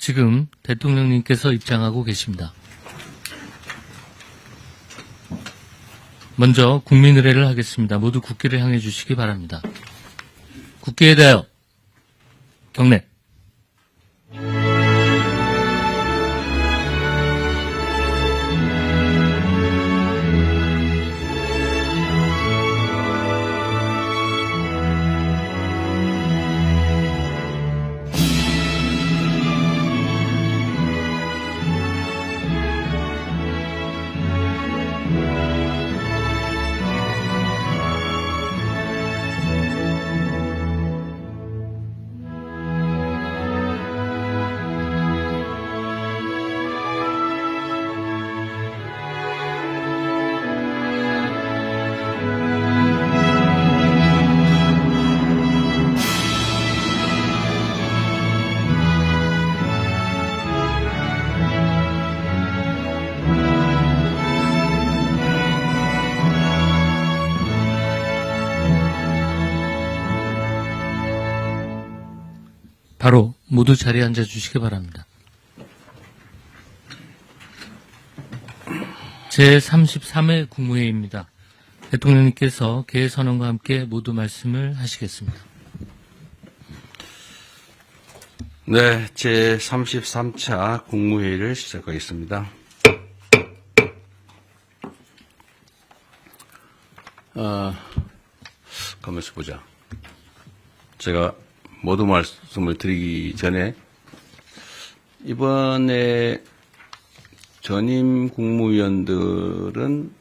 지금 대통령님께서 입장하고 계십니다. 먼저 국민의례를 하겠습니다. 모두 국기를 향해 주시기 바랍니다. 국기에 대하여 경례. 바로 모두 자리에 앉아 주시기 바랍니다. 제33회 국무회의입니다. 대통령님께서 개회 선언과 함께 모두 말씀을 하시겠습니다. 네, 제33차 국무회의를 시작하겠습니다. 가만있어 보자. 제가 모두 말씀을 드리기 전에 이번에 전임 국무위원들은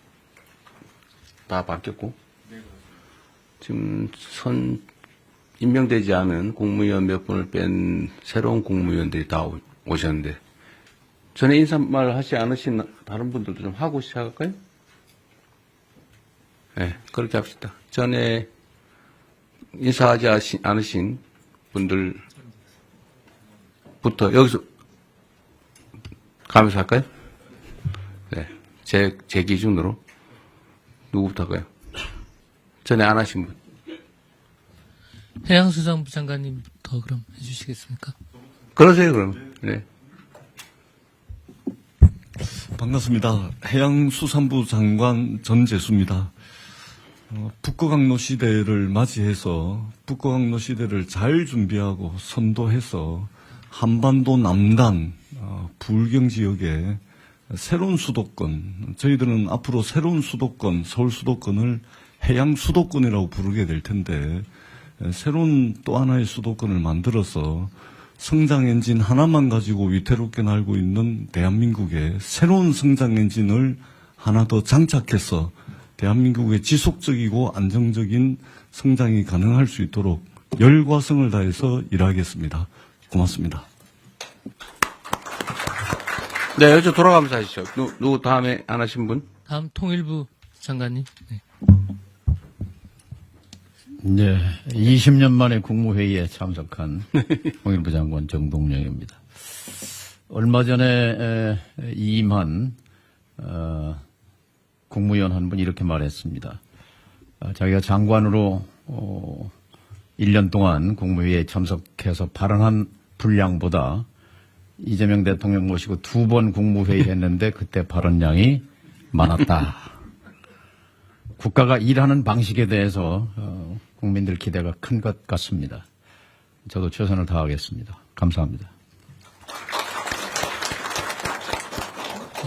다 바뀌었고 지금 임명되지 않은 국무위원 몇 분을 뺀 새로운 국무위원들이 다 오셨는데 전에 인사말 하지 않으신 다른 분들도 좀 하고 시작할까요? 네, 그렇게 합시다. 전에 인사하지 않으신 분들부터 여기서 가면서 할까요? 네. 제 기준으로 누구부터 할까요? 전에 안 하신 분. 해양수산부 장관님부터 그럼 해주시겠습니까? 그러세요, 그럼. 네. 반갑습니다. 해양수산부 장관 전재수입니다. 북극항로 시대를 맞이해서 북극항로 시대를 잘 준비하고 선도해서 한반도 남단 불경 지역에 새로운 수도권, 저희들은 앞으로 새로운 수도권, 서울 수도권을 해양 수도권이라고 부르게 될 텐데 새로운 또 하나의 수도권을 만들어서 성장 엔진 하나만 가지고 위태롭게 날고 있는 대한민국의 새로운 성장 엔진을 하나 더 장착해서 대한민국의 지속적이고 안정적인 성장이 가능할 수 있도록 열과 성을 다해서 일하겠습니다. 고맙습니다. 네, 여기서 돌아가면서 하시죠. 누구 다음에 안 하신 분? 다음 통일부 장관님. 네. 네, 20년 만에 국무회의에 참석한 통일부 장관 정동영입니다. 얼마 전에 이임한 국무위원 한 분이 이렇게 말했습니다. 자기가 장관으로 1년 동안 국무회의에 참석해서 발언한 분량보다 이재명 대통령 모시고 2번 국무회의 했는데 그때 발언량이 많았다. 국가가 일하는 방식에 대해서 국민들 기대가 큰 것 같습니다. 저도 최선을 다하겠습니다. 감사합니다.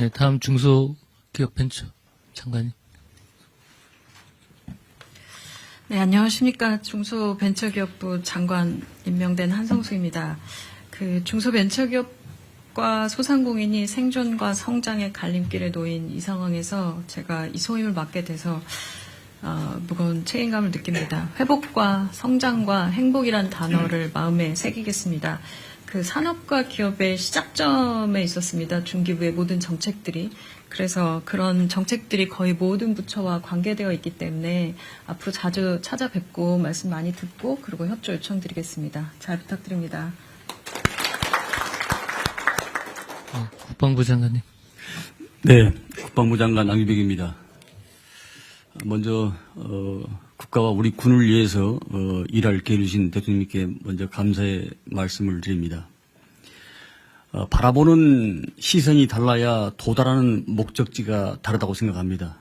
네, 다음 중소기업벤처 장관님. 네, 안녕하십니까. 중소벤처기업부 장관 임명된 한성수입니다. 그 중소벤처기업과 소상공인이 생존과 성장의 갈림길에 놓인 이 상황에서 제가 이 소임을 맡게 돼서 무거운 책임감을 느낍니다. 회복과 성장과 행복이란 단어를 마음에 새기겠습니다. 그 산업과 기업의 시작점에 있었습니다. 중기부의 모든 정책들이. 그래서 그런 정책들이 거의 모든 부처와 관계되어 있기 때문에 앞으로 자주 찾아뵙고 말씀 많이 듣고 그리고 협조 요청드리겠습니다. 잘 부탁드립니다. 국방부 장관님. 네, 국방부 장관 남기백입니다. 먼저 국가와 우리 군을 위해서 일할 기회를 주신 대통령님께 먼저 감사의 말씀을 드립니다. 바라보는 시선이 달라야 도달하는 목적지가 다르다고 생각합니다.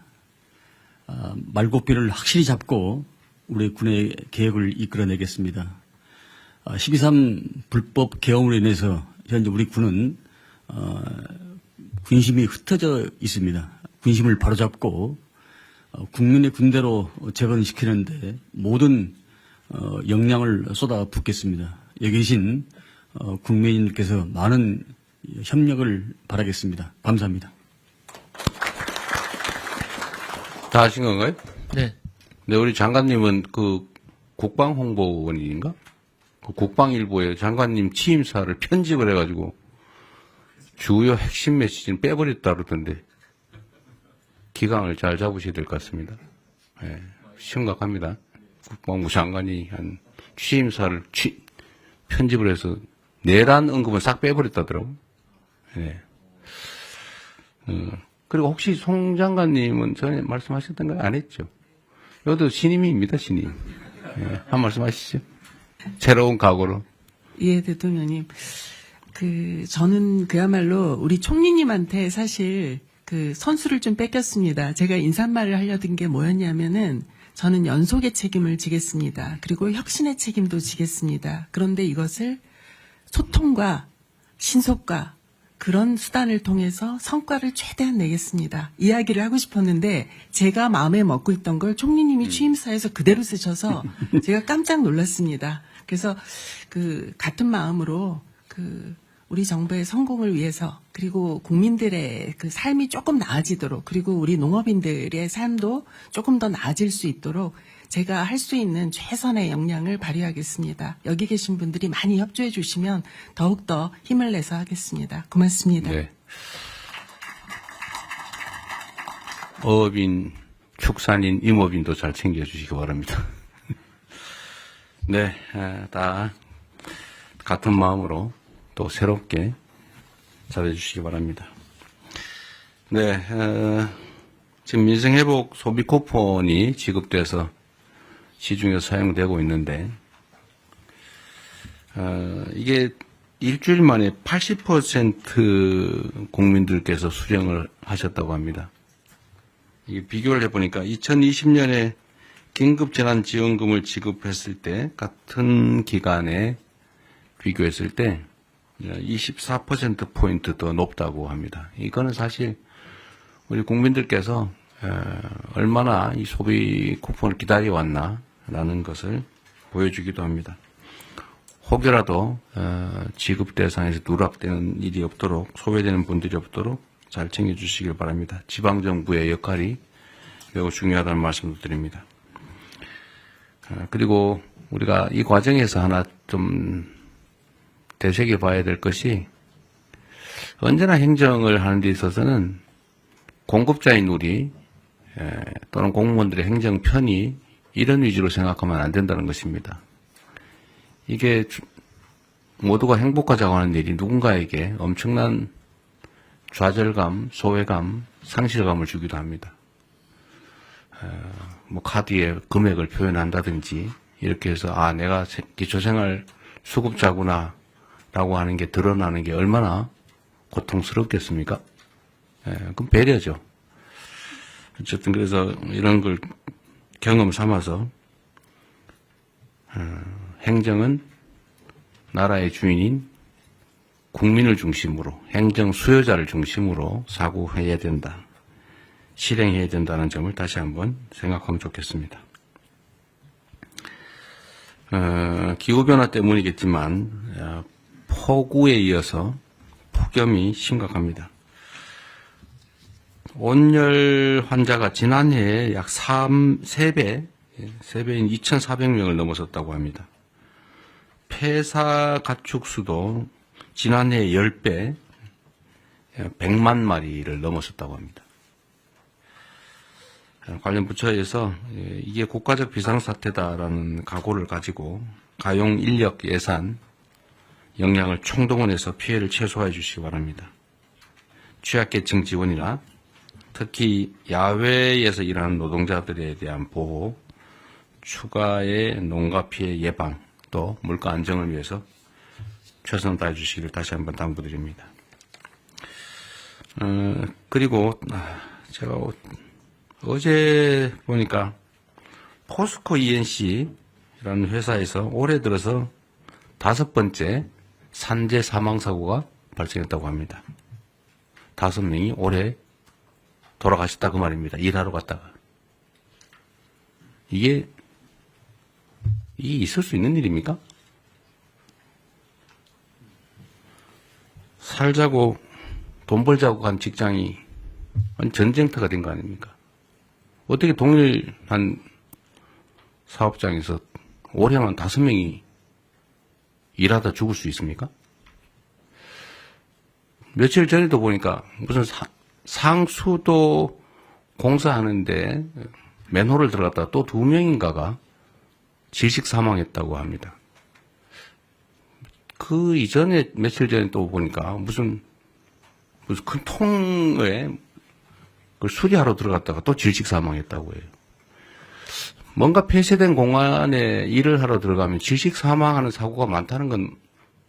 말고비를 확실히 잡고 우리 군의 계획을 이끌어내겠습니다. 12.3 불법 계엄으로 인해서 현재 우리 군은 군심이 흩어져 있습니다. 군심을 바로잡고 국민의 군대로 재건시키는데 모든 역량을 쏟아붓겠습니다. 여기 계신 국민님께서 많은 협력을 바라겠습니다. 감사합니다. 다 하신 건가요? 네. 네, 우리 장관님은 그 국방홍보원인가? 그 국방일보에 장관님 취임사를 편집을 해가지고 주요 핵심 메시지는 빼버렸다 그러던데 기강을 잘 잡으셔야 될 것 같습니다. 네, 심각합니다. 국방부 장관이 한 취임사를 편집을 해서 내란 언급은 싹 빼버렸다더라고. 네. 그리고 혹시 송 장관님은 전에 말씀하셨던 거 안 했죠? 여기도 신임입니다, 신임. 네, 한 말씀 하시죠. 새로운 각오로. 예, 대통령님. 저는 그야말로 우리 총리님한테 사실 선수를 좀 뺏겼습니다. 제가 인사말을 하려던 게 뭐였냐면은 저는 연속의 책임을 지겠습니다. 그리고 혁신의 책임도 지겠습니다. 그런데 이것을 소통과 신속과 그런 수단을 통해서 성과를 최대한 내겠습니다. 이야기를 하고 싶었는데 제가 마음에 먹고 있던 걸 총리님이 취임사에서 그대로 쓰셔서 제가 깜짝 놀랐습니다. 그래서 같은 마음으로 우리 정부의 성공을 위해서 그리고 국민들의 삶이 조금 나아지도록 그리고 우리 농업인들의 삶도 조금 더 나아질 수 있도록 제가 할 수 있는 최선의 역량을 발휘하겠습니다. 여기 계신 분들이 많이 협조해 주시면 더욱더 힘을 내서 하겠습니다. 고맙습니다. 네. 어업인, 축산인, 임업인도 잘 챙겨주시기 바랍니다. 네, 다 같은 마음으로 또 새롭게 잘해주시기 바랍니다. 네, 지금 민생회복 소비 쿠폰이 지급돼서 시중에서 사용되고 있는데, 이게 일주일 만에 80% 국민들께서 수령을 하셨다고 합니다. 이게 비교를 해보니까 2020년에 긴급재난지원금을 지급했을 때 같은 기간에 비교했을 때 24%포인트 더 높다고 합니다. 이거는 사실 우리 국민들께서 얼마나 이 소비 쿠폰을 기다려왔나라는 것을 보여주기도 합니다. 혹여라도 지급 대상에서 누락되는 일이 없도록 소외되는 분들이 없도록 잘 챙겨주시길 바랍니다. 지방정부의 역할이 매우 중요하다는 말씀도 드립니다. 그리고 우리가 이 과정에서 하나 좀 되새겨봐야 될 것이 언제나 행정을 하는 데 있어서는 공급자인 우리 또는 공무원들의 행정 편의 이런 위주로 생각하면 안 된다는 것입니다. 이게 모두가 행복하자고 하는 일이 누군가에게 엄청난 좌절감, 소외감, 상실감을 주기도 합니다. 뭐 카드에 금액을 표현한다든지 이렇게 해서 내가 기초생활 수급자구나 라고 하는 게 드러나는 게 얼마나 고통스럽겠습니까? 그럼 배려죠. 어쨌든 그래서 이런 걸 경험 삼아서 행정은 나라의 주인인 국민을 중심으로 행정 수요자를 중심으로 사고해야 된다. 실행해야 된다는 점을 다시 한번 생각하면 좋겠습니다. 기후변화 때문이겠지만 폭우에 이어서 폭염이 심각합니다. 온열 환자가 지난해에 약 3배인 2,400명을 넘어섰다고 합니다. 폐사 가축수도 지난해 10배, 100만 마리를 넘어섰다고 합니다. 관련 부처에서 이게 국가적 비상사태다라는 각오를 가지고 가용 인력 예산, 역량을 총동원해서 피해를 최소화해 주시기 바랍니다. 취약계층 지원이나 특히 야외에서 일하는 노동자들에 대한 보호, 추가의 농가 피해 예방, 또 물가 안정을 위해서 최선을 다해 주시기를 다시 한번 당부드립니다. 그리고 제가 어제 보니까 포스코 ENC라는 회사에서 올해 들어서 5번째 산재 사망 사고가 발생했다고 합니다. 5명이 올해 돌아가셨다 그 말입니다. 일하러 갔다가. 이게 있을 수 있는 일입니까? 살자고 돈 벌자고 간 직장이 전쟁터가 된 거 아닙니까? 어떻게 동일한 사업장에서 올해만 5명이 일하다 죽을 수 있습니까? 며칠 전에도 보니까 무슨 상수도 공사하는데 맨홀을 들어갔다가 또 2명인가가 질식 사망했다고 합니다. 그 이전에 며칠 전에 또 보니까 무슨 큰 통에 그걸 수리하러 들어갔다가 또 질식 사망했다고 해요. 뭔가 폐쇄된 공간에 일을 하러 들어가면 질식 사망하는 사고가 많다는 건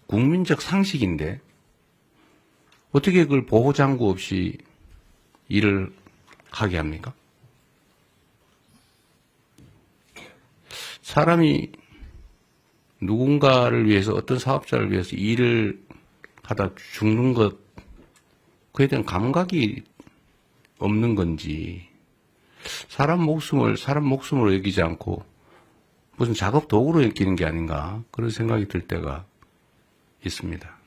국민적 상식인데 어떻게 그걸 보호장구 없이 일을 하게 합니까? 사람이 누군가를 위해서 어떤 사업자를 위해서 일을 하다 죽는 것 그에 대한 감각이 없는 건지 사람 목숨으로 여기지 않고 무슨 작업 도구로 여기는 게 아닌가 그런 생각이 들 때가 있습니다.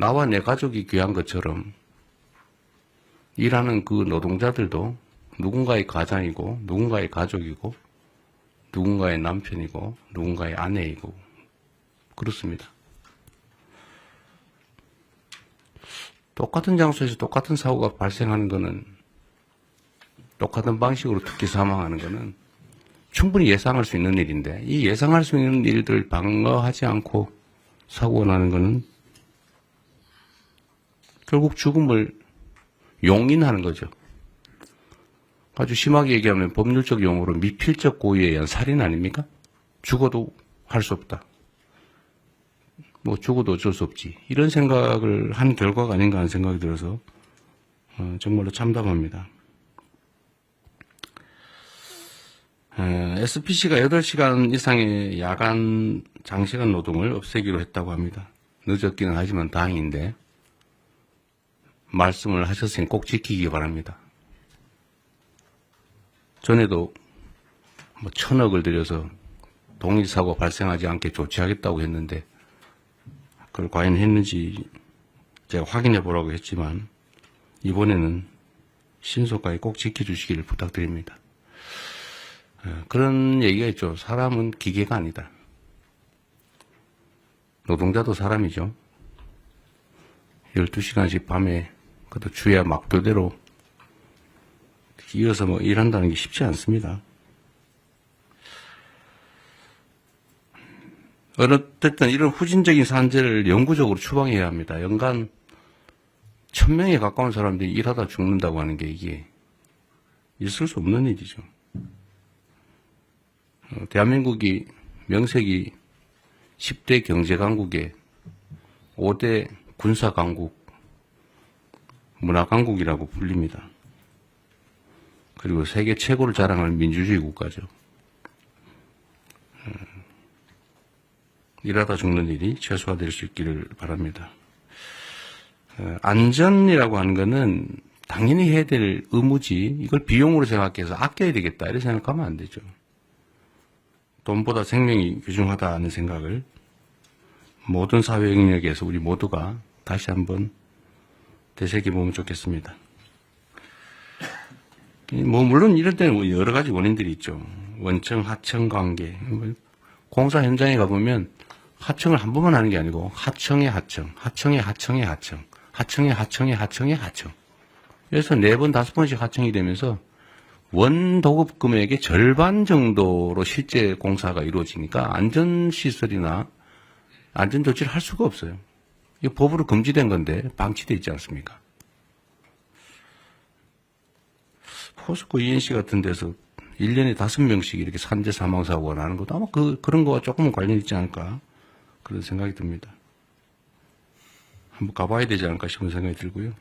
나와 내 가족이 귀한 것처럼 일하는 그 노동자들도 누군가의 가장이고 누군가의 가족이고 누군가의 남편이고 누군가의 아내이고 그렇습니다. 똑같은 장소에서 똑같은 사고가 발생하는 것은 똑같은 방식으로 특히 사망하는 것은 충분히 예상할 수 있는 일인데 이 예상할 수 있는 일들을 방어하지 않고 사고가 나는 것은 결국 죽음을 용인하는 거죠. 아주 심하게 얘기하면 법률적 용어로 미필적 고의에 의한 살인 아닙니까? 죽어도 할 수 없다. 뭐 죽어도 어쩔 수 없지. 이런 생각을 한 결과가 아닌가 하는 생각이 들어서 정말로 참담합니다. SPC가 8시간 이상의 야간 장시간 노동을 없애기로 했다고 합니다. 늦었기는 하지만 다행인데 말씀을 하셨으니 꼭 지키기 바랍니다. 전에도 1,000억을 들여서 동일 사고 발생하지 않게 조치하겠다고 했는데 그걸 과연 했는지 제가 확인해 보라고 했지만 이번에는 신속하게 꼭 지켜주시기를 부탁드립니다. 그런 얘기가 있죠. 사람은 기계가 아니다. 노동자도 사람이죠. 12시간씩 밤에 그것도 주야 막교대로 이어서 일한다는 게 쉽지 않습니다. 어쨌든 이런 후진적인 산재를 영구적으로 추방해야 합니다. 연간 1,000명에 가까운 사람들이 일하다 죽는다고 하는 게 이게 있을 수 없는 일이죠. 대한민국이 명색이 10대 경제강국에 5대 군사강국, 문화강국이라고 불립니다. 그리고 세계 최고를 자랑하는 민주주의 국가죠. 일하다 죽는 일이 최소화될 수 있기를 바랍니다. 안전이라고 하는 것은 당연히 해야 될 의무지 이걸 비용으로 생각해서 아껴야 되겠다 이렇게 생각하면 안 되죠. 돈보다 생명이 귀중하다는 생각을 모든 사회 영역에서 우리 모두가 다시 한번 되새겨보면 좋겠습니다. 물론 이럴 때는 여러 가지 원인들이 있죠. 원청, 하청 관계. 공사 현장에 가보면 하청을 한 번만 하는 게 아니고 하청의 하청, 하청의 하청의 하청, 하청의 하청의 하청의 하청. 그래서 4번, 5번씩 하청이 되면서 원 도급 금액의 절반 정도로 실제 공사가 이루어지니까 안전시설이나 안전조치를 할 수가 없어요. 이게 법으로 금지된 건데 방치되어 있지 않습니까? 포스코 ENC 같은 데서 1년에 5명씩 이렇게 산재 사망사고가 나는 것도 아마 그런 거와 조금은 관련이 있지 않을까 그런 생각이 듭니다. 한번 가봐야 되지 않을까 싶은 생각이 들고요.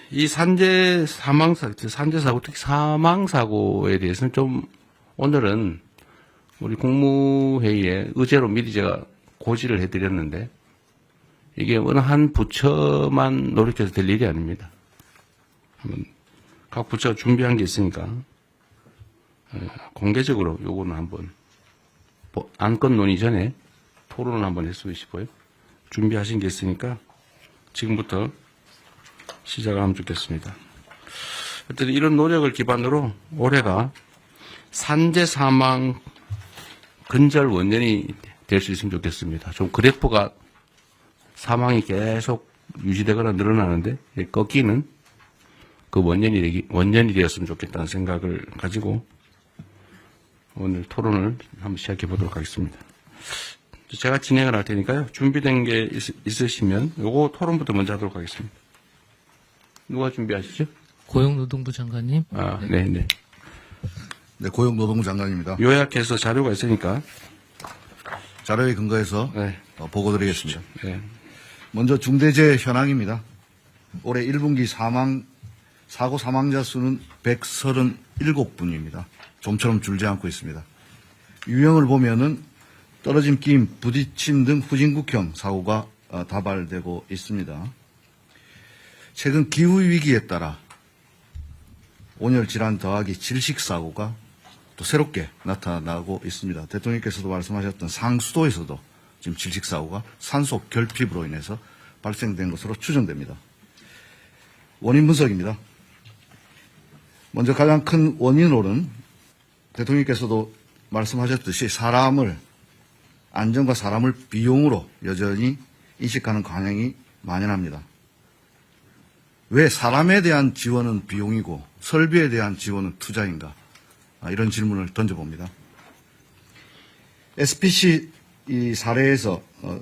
이 산재 사고, 특히 사망사고에 대해서는 좀 오늘은 우리 국무회의에 의제로 미리 제가 고지를 해드렸는데 이게 어느 한 부처만 노력해서 될 일이 아닙니다. 한번 각 부처가 준비한 게 있으니까 공개적으로 요거는 한번 안건 논의 전에 토론을 한번 했으면 싶어요. 준비하신 게 있으니까 지금부터 시작을 하면 좋겠습니다. 하여튼 이런 노력을 기반으로 올해가 산재 사망 근절 원년이 될 수 있으면 좋겠습니다. 좀 그래프가 사망이 계속 유지되거나 늘어나는데 꺾이는 그 원년이 되었으면 좋겠다는 생각을 가지고 오늘 토론을 한번 시작해 보도록 하겠습니다. 제가 진행을 할 테니까요. 준비된 게 있으시면 요거 토론부터 먼저 하도록 하겠습니다. 누가 준비하시죠? 고용노동부 장관님. 네. 네, 고용노동부 장관입니다. 요약해서 자료가 있으니까. 자료에 근거해서 네. 보고드리겠습니다. 네. 먼저 중대재해 현황입니다. 올해 1분기 사고 사망자 수는 137분입니다. 좀처럼 줄지 않고 있습니다. 유형을 보면은 떨어짐, 끼임, 부딪힘 등 후진국형 사고가 다발되고 있습니다. 최근 기후위기에 따라 온열 질환 더하기 질식 사고가 또 새롭게 나타나고 있습니다. 대통령께서도 말씀하셨던 상수도에서도 지금 질식 사고가 산소 결핍으로 인해서 발생된 것으로 추정됩니다. 원인 분석입니다. 먼저 가장 큰 원인으로는 대통령께서도 말씀하셨듯이 안전과 사람을 비용으로 여전히 인식하는 관행이 만연합니다. 왜 사람에 대한 지원은 비용이고 설비에 대한 지원은 투자인가? 이런 질문을 던져봅니다. SPC 이 사례에서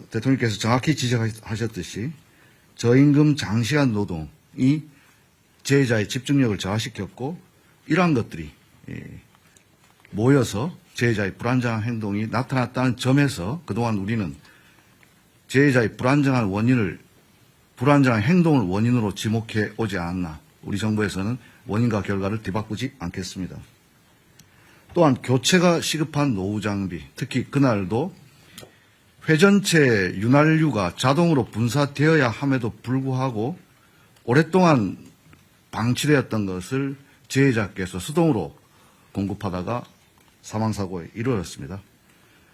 대통령께서 정확히 지적하셨듯이 저임금 장시간 노동이 재해자의 집중력을 저하시켰고 이러한 것들이 모여서 재해자의 불안정한 행동이 나타났다는 점에서 그동안 우리는 재해자의 불안정한 행동을 원인으로 지목해 오지 않았나. 우리 정부에서는 원인과 결과를 뒤바꾸지 않겠습니다. 또한 교체가 시급한 노후 장비, 특히 그날도 회전체 윤활유가 자동으로 분사되어야 함에도 불구하고 오랫동안 방치되었던 것을 재해자께서 수동으로 공급하다가 사망사고에 이르렀습니다.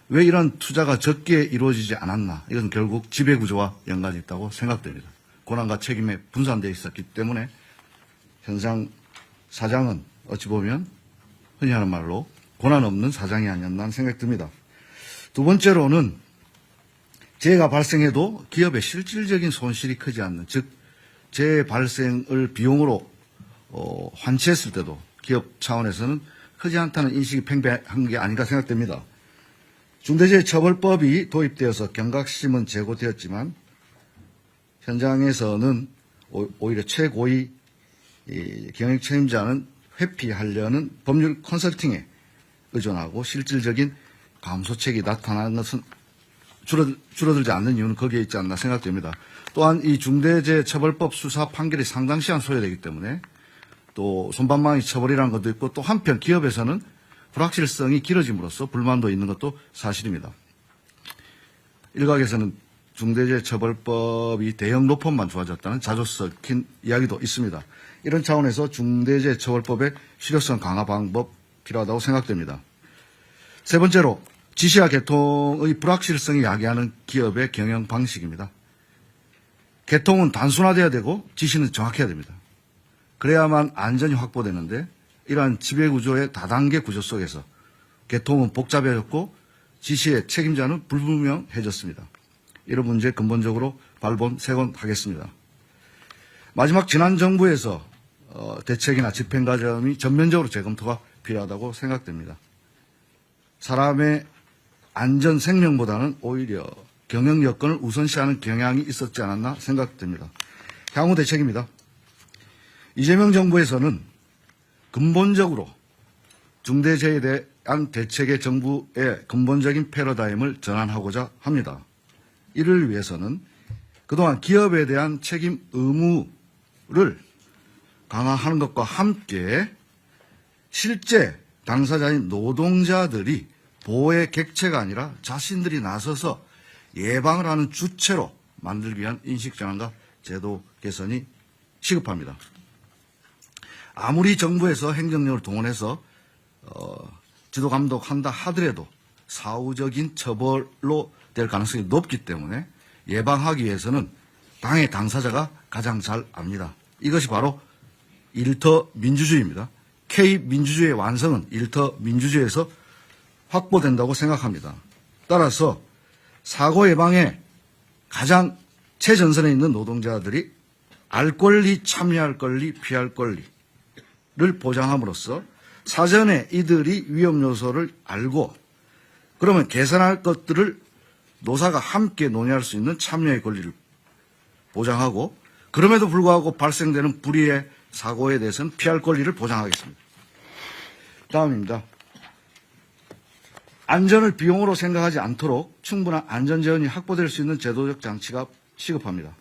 왜 이런 투자가 적게 이루어지지 않았나? 이것은 결국 지배구조와 연관이 있다고 생각됩니다. 권한과 책임에 분산되어 있었기 때문에 현상 사장은 어찌 보면 흔히 하는 말로 권한 없는 사장이 아니었나 하는 생각이 듭니다. 두 번째로는 재해가 발생해도 기업의 실질적인 손실이 크지 않는, 즉 재해 발생을 비용으로 환치했을 때도 기업 차원에서는 크지 않다는 인식이 팽배한 게 아닌가 생각됩니다. 중대재해처벌법이 도입되어서 경각심은 제고되었지만 현장에서는 오히려 최고위 경영 책임자는 회피하려는 법률 컨설팅에 의존하고 실질적인 감소책이 나타나는 것은 줄어들지 않는 이유는 거기에 있지 않나 생각됩니다. 또한 이 중대재해처벌법 수사 판결이 상당 시간 소요되기 때문에 또 손방망이 처벌이라는 것도 있고 또 한편 기업에서는 불확실성이 길어짐으로써 불만도 있는 것도 사실입니다. 일각에서는 중대재해처벌법이 대형 로펌만 좋아졌다는 자주 섞인 이야기도 있습니다. 이런 차원에서 중대재해처벌법의 실효성 강화 방법 필요하다고 생각됩니다. 세 번째로 지시와 개통의 불확실성이 야기하는 기업의 경영 방식입니다. 개통은 단순화돼야 되고 지시는 정확해야 됩니다. 그래야만 안전이 확보되는데 이러한 지배구조의 다단계 구조 속에서 개통은 복잡해졌고 지시의 책임자는 불분명해졌습니다. 이런 문제 근본적으로 발본색원하겠습니다. 마지막 지난 정부에서 대책이나 집행 과정이 전면적으로 재검토가 필요하다고 생각됩니다. 사람의 안전 생명보다는 오히려 경영 여건을 우선시하는 경향이 있었지 않았나 생각됩니다. 향후 대책입니다. 이재명 정부에서는 근본적으로 중대재해에 대해 대한 대책의 정부의 근본적인 패러다임을 전환하고자 합니다. 이를 위해서는 그동안 기업에 대한 책임 의무를 강화하는 것과 함께 실제 당사자인 노동자들이 보호의 객체가 아니라 자신들이 나서서 예방을 하는 주체로 만들기 위한 인식전환과 제도 개선이 시급합니다. 아무리 정부에서 행정력을 동원해서 지도 감독한다 하더라도 사후적인 처벌로 될 가능성이 높기 때문에 예방하기 위해서는 당의 당사자가 가장 잘 압니다. 이것이 바로 일터 민주주의입니다. K민주주의의 완성은 일터 민주주의에서 확보된다고 생각합니다. 따라서 사고 예방에 가장 최전선에 있는 노동자들이 알 권리, 참여할 권리, 피할 권리를 보장함으로써 사전에 이들이 위험 요소를 알고 그러면 개선할 것들을 노사가 함께 논의할 수 있는 참여의 권리를 보장하고 그럼에도 불구하고 발생되는 불의의 사고에 대해서는 피할 권리를 보장하겠습니다. 다음입니다. 안전을 비용으로 생각하지 않도록 충분한 안전재원이 확보될 수 있는 제도적 장치가 시급합니다.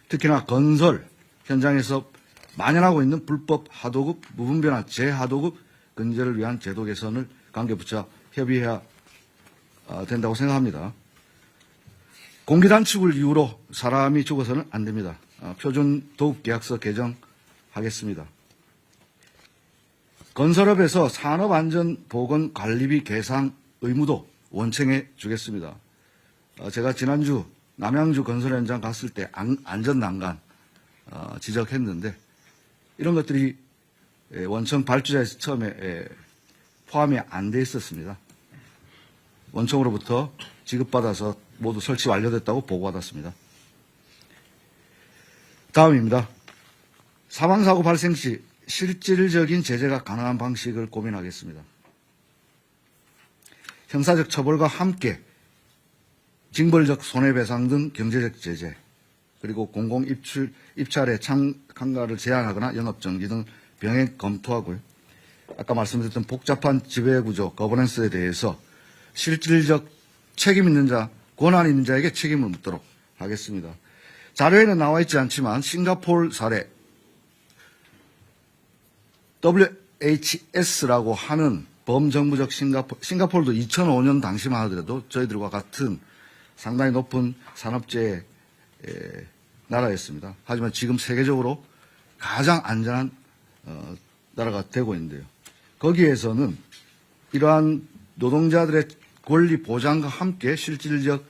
특히나 건설 현장에서 만연하고 있는 불법 하도급, 무분별한 재하도급 근절을 위한 제도 개선을 관계부처와 협의해야 된다고 생각합니다. 공기단축을 이유로 사람이 죽어서는 안 됩니다. 표준도급계약서 개정하겠습니다. 건설업에서 산업안전보건관리비 계상 의무도 원청해 주겠습니다. 제가 지난주 남양주 건설 현장 갔을 때 안전난간 지적했는데 이런 것들이 원청 발주자에서 처음에 포함이 안 돼 있었습니다. 원청으로부터 지급받아서 모두 설치 완료됐다고 보고받았습니다. 다음입니다. 사망사고 발생 시 실질적인 제재가 가능한 방식을 고민하겠습니다. 형사적 처벌과 함께 징벌적 손해배상 등 경제적 제재, 그리고 공공입찰의 참가를 제한하거나 영업정지 등 병행 검토하고요. 아까 말씀드렸던 복잡한 지배구조, 거버넌스에 대해서 실질적 책임 있는 자, 권한 있는 자에게 책임을 묻도록 하겠습니다. 자료에는 나와 있지 않지만 싱가포르 사례, WHS라고 하는 범정부적 싱가포르도 2005년 당시만 하더라도 저희들과 같은 상당히 높은 산업재해 나라였습니다. 하지만 지금 세계적으로 가장 안전한 나라가 되고 있는데요. 거기에서는 이러한 노동자들의 권리 보장과 함께 실질적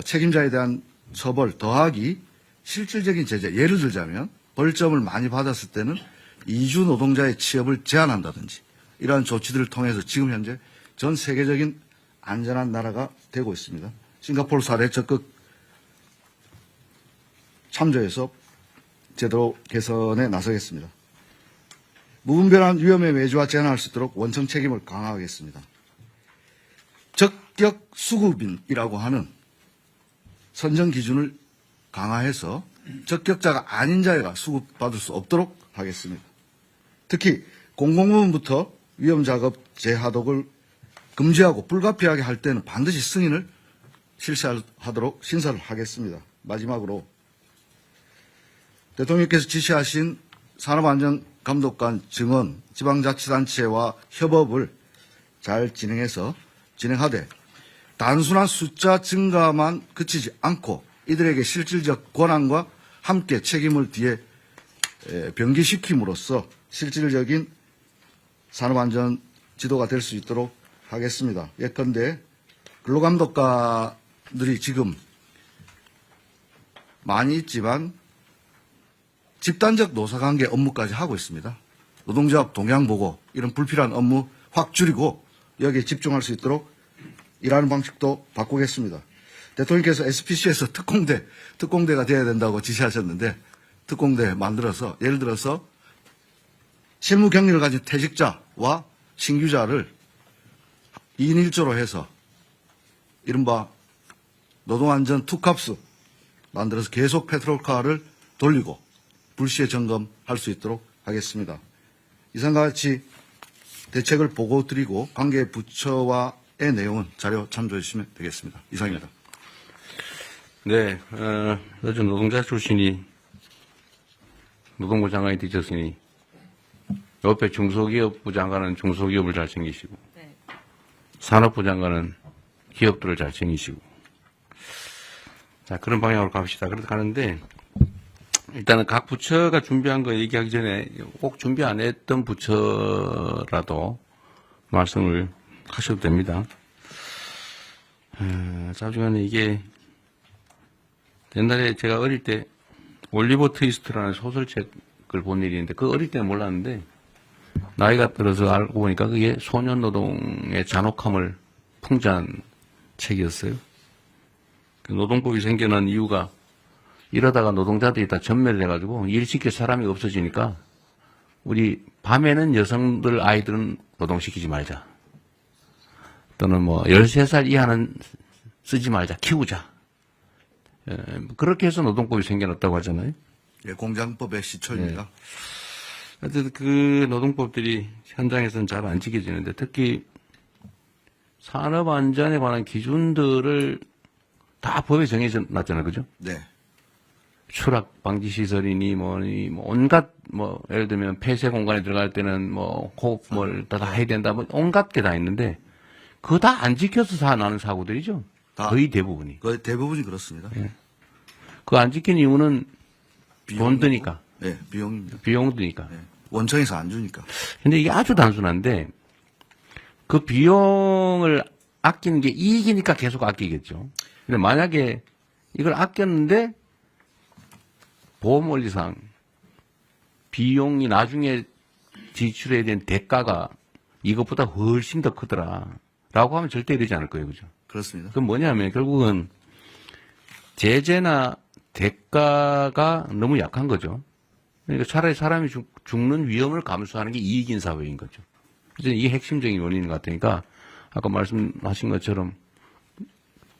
책임자에 대한 처벌 더하기 실질적인 제재, 예를 들자면 벌점을 많이 받았을 때는 이주 노동자의 취업을 제한한다든지 이러한 조치들을 통해서 지금 현재 전 세계적인 안전한 나라가 되고 있습니다. 싱가포르 사례 적극 참조해서 제도 개선에 나서겠습니다. 무분별한 위험의 외주화 제한할 수 있도록 원청 책임을 강화하겠습니다. 적격 수급인이라고 하는 선정 기준을 강화해서 적격자가 아닌 자가 수급받을 수 없도록 하겠습니다. 특히 공공부문부터 위험작업 재하독을 금지하고 불가피하게 할 때는 반드시 승인을 실시하도록 신설을 하겠습니다. 마지막으로 대통령께서 지시하신 산업안전감독관 증언 지방자치단체와 협업을 잘 진행하되 단순한 숫자 증가만 그치지 않고 이들에게 실질적 권한과 함께 책임을 뒤에 병기시킴으로써 실질적인 산업안전 지도가 될 수 있도록 하겠습니다. 예컨대 근로감독관들이 지금 많이 있지만 집단적 노사관계 업무까지 하고 있습니다. 노동조합 동향보고 이런 불필요한 업무 확 줄이고 여기에 집중할 수 있도록 일하는 방식도 바꾸겠습니다. 대통령께서 SPC에서 특공대가 되어야 된다고 지시하셨는데 특공대 만들어서 예를 들어서 실무 경력을 가진 퇴직자와 신규자를 2인 1조로 해서 이른바 노동안전 투캅스 만들어서 계속 페트롤카를 돌리고 불시에 점검할 수 있도록 하겠습니다. 이상과 같이 대책을 보고 드리고 관계 부처와의 내용은 자료 참조해 주시면 되겠습니다. 이상입니다. 네, 요즘 노동자 출신이 노동부 장관이 되셨으니 옆에 중소기업부 장관은 중소기업을 잘 챙기시고 네. 산업부 장관은 기업들을 잘 챙기시고 자 그런 방향으로 갑시다. 그렇게 가는데 일단은 각 부처가 준비한 거 얘기하기 전에 꼭 준비 안 했던 부처라도 말씀을 하셔도 됩니다. 자중간에 이게 옛날에 제가 어릴 때 올리버 트위스트라는 소설책을 본 일이 있는데 그 어릴 때는 몰랐는데 나이가 들어서 알고 보니까 그게 소년 노동의 잔혹함을 풍자한 책이었어요. 그 노동법이 생겨난 이유가 이러다가 노동자들이 다 전멸을 해가지고 일 시킬 사람이 없어지니까 우리 밤에는 여성들 아이들은 노동시키지 말자. 또는 뭐 13살 이하는 쓰지 말자. 키우자. 그렇게 해서 노동법이 생겨났다고 하잖아요. 예, 공장법의 시초입니다. 하여튼 그 노동법들이 현장에서는 잘 안 지켜지는데 특히 산업안전에 관한 기준들을 다 법에 정해져 놨잖아요. 그죠? 네. 추락 방지 시설이니 뭐니 뭐 온갖 뭐 예를 들면 폐쇄 공간에 들어갈 때는 뭐 호흡을 다 해야 된다 뭐 온갖 게 다 있는데 그거 다 안 지켜서 다 나는 사고들이죠. 거의 대부분이. 거의 대부분이 그렇습니다. 그거 안 지킨 이유는 돈 드니까. 네, 비용입니다. 비용 드니까. 네. 원청에서 안 주니까. 근데 이게 아주 단순한데 그 비용을 아끼는 게 이익이니까 계속 아끼겠죠. 근데 만약에 이걸 아꼈는데 보험 원리상 비용이 나중에 지출해야 되는 대가가 이것보다 훨씬 더 크더라. 라고 하면 절대 이러지 않을 거예요. 그죠? 그렇습니다. 그건 뭐냐면 결국은 제재나 대가가 너무 약한 거죠. 그러니까 차라리 사람이 죽는 위험을 감수하는 게 이익인 사회인 거죠. 그래서 이게 핵심적인 원인인 것 같으니까 아까 말씀하신 것처럼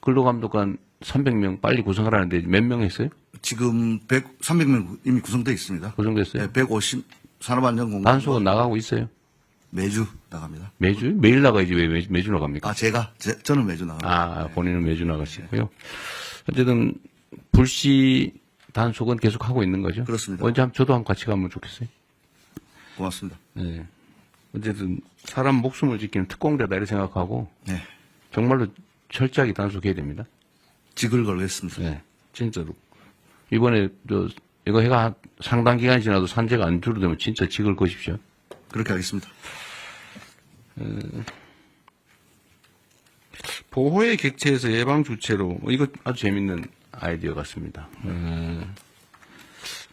근로감독관 300명 빨리 구성하라는데 몇 명 했어요? 지금 300명 이미 구성되어 있습니다. 구성됐어요? 네, 150 산업안전공단 단속은 나가고 있어요? 매주 나갑니다. 매주? 매일 나가야지 왜 매주 나갑니까? 아, 저는 매주 나갑니다. 본인은 매주 나가시고요. 어쨌든 불시 단속은 계속 하고 있는 거죠? 그렇습니다. 언제 저도 한번 같이 가면 좋겠어요. 고맙습니다. 네. 어쨌든 사람 목숨을 지키는 특공대다 이렇게 생각하고 네. 정말로 철저하게 단속해야 됩니다. 직을 걸겠습니다. 네. 진짜로. 이번에 이거 해가 상당 기간이 지나도 산재가 안 줄어들면 진짜 직을 거십시오. 그렇게 하겠습니다. 보호의 객체에서 예방 주체로 이거 아주 재밌는 아이디어 같습니다.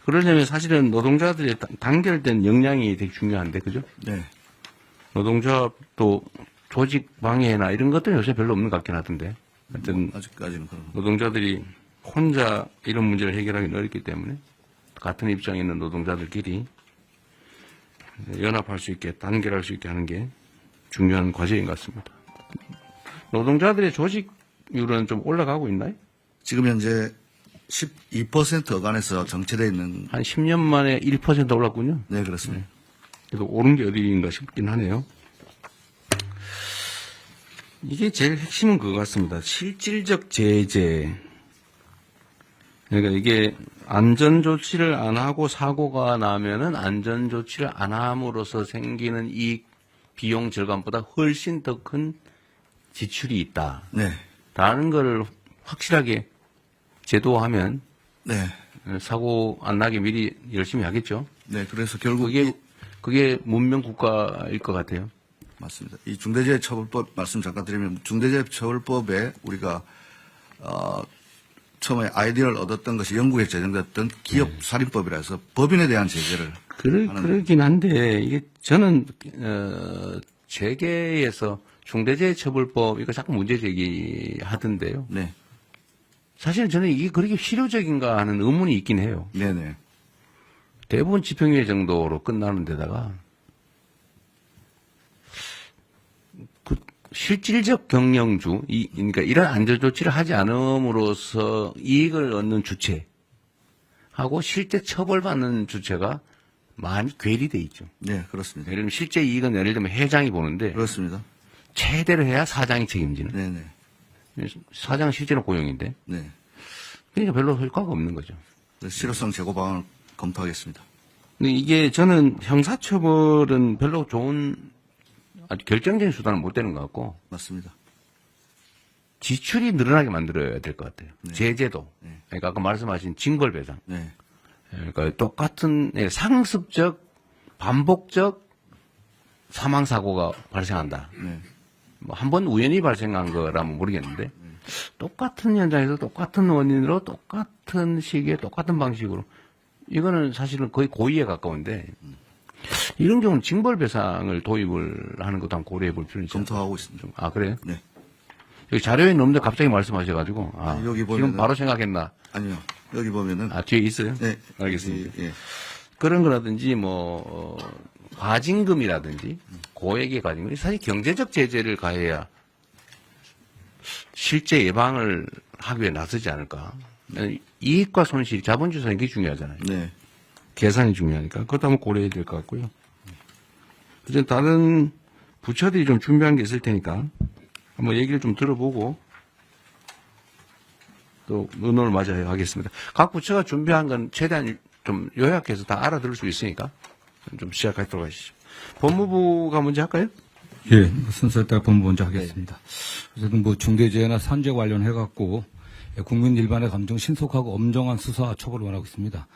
그러려면 사실은 노동자들의 단결된 역량이 되게 중요한데 그죠? 네. 노동조합도 조직 방해나 이런 것들은 요새 별로 없는 것 같긴 하던데. 하여튼 아직까지는 그런. 노동자들이 혼자 이런 문제를 해결하기는 어렵기 때문에 같은 입장에 있는 노동자들끼리 연합할 수 있게 단결할 수 있게 하는 게 중요한 과제인 것 같습니다. 노동자들의 조직률은 좀 올라가고 있나요? 지금 현재 12% 어간에서 정체되어 있는. 한 10년 만에 1% 올랐군요. 네, 그렇습니다. 그래도 오른 게 어디인가 싶긴 하네요. 이게 제일 핵심은 그거 같습니다. 실질적 제재. 그러니까 이게 안전조치를 안 하고 사고가 나면은 안전조치를 안 함으로써 생기는 이익, 비용 절감보다 훨씬 더 큰 지출이 있다. 네. 라는 걸 확실하게 제도화하면 네. 사고 안 나게 미리 열심히 하겠죠. 네, 그래서 결국 그게 문명 국가일 것 같아요. 맞습니다. 이 중대재해처벌법 말씀 잠깐 드리면 중대재해처벌법에 우리가 처음에 아이디어를 얻었던 것이 영국에 제정됐던 기업살인법이라 해서 법인에 대한 제재를 그러긴 한데 이게 저는 재계에서 중대재해처벌법 이거 자꾸 문제 제기하던데요. 네. 사실 저는 이게 그렇게 실효적인가 하는 의문이 있긴 해요. 네네. 대부분 집행유예 정도로 끝나는 데다가 그 실질적 경영주, 그러니까 이런 안전조치를 하지 않음으로써 이익을 얻는 주체하고 실제 처벌받는 주체가 많이 괴리돼 있죠. 네, 그렇습니다. 예를 들면 실제 이익은 예를 들면 회장이 보는데 그렇습니다. 최대로 해야 사장이 책임지는. 네네. 사장은 실제로 고용인데. 네. 그러니까 별로 효과가 없는 거죠. 실효성 제고 방안을 검토하겠습니다. 근데 이게 저는 형사처벌은 별로 좋은 아주 결정적인 수단은 못 되는 것 같고 맞습니다. 지출이 늘어나게 만들어야 될 것 같아요. 네. 제재도. 네. 그러니까 아까 말씀하신 징벌배상. 네. 그러니까 똑같은 상습적 반복적 사망 사고가 발생한다. 네. 뭐 한 번 우연히 발생한 거라면 모르겠는데 똑같은 현장에서 똑같은 원인으로 똑같은 시기에 똑같은 방식으로 이거는 사실은 거의 고의에 가까운데 이런 경우는 징벌배상을 도입을 하는 것도 한번 고려해 볼 필요는 있죠. 검토하고 있습니다. 아 그래요? 네. 여기 자료에 없는데 갑자기 말씀하셔가지고 여기 지금 보면은- 바로 생각했나? 아니요. 여기 보면은 뒤에 있어요? 네. 알겠습니다. 예. 그런 거라든지 과징금이라든지 고액의 과징금 사실 경제적 제재를 가해야 실제 예방을 하기 위해 나서지 않을까. 이익과 손실, 자본주의 이게 중요하잖아요. 네. 계산이 중요하니까 그것도 한번 고려해야 될 것 같고요. 그래서 다른 부처들이 좀 준비한 게 있을 테니까 한번 얘기를 좀 들어보고 또 의논을 마저 하겠습니다. 각 부처가 준비한 건 최대한 좀 요약해서 다 알아들을 수 있으니까 좀 시작하도록 하시죠. 법무부가 먼저 할까요? 예, 순서에 따라 본부 먼저 하겠습니다. 어쨌든 뭐 중대재해나 산재 관련해갖고 국민 일반의 감정 신속하고 엄정한 수사 처벌을 원하고 있습니다.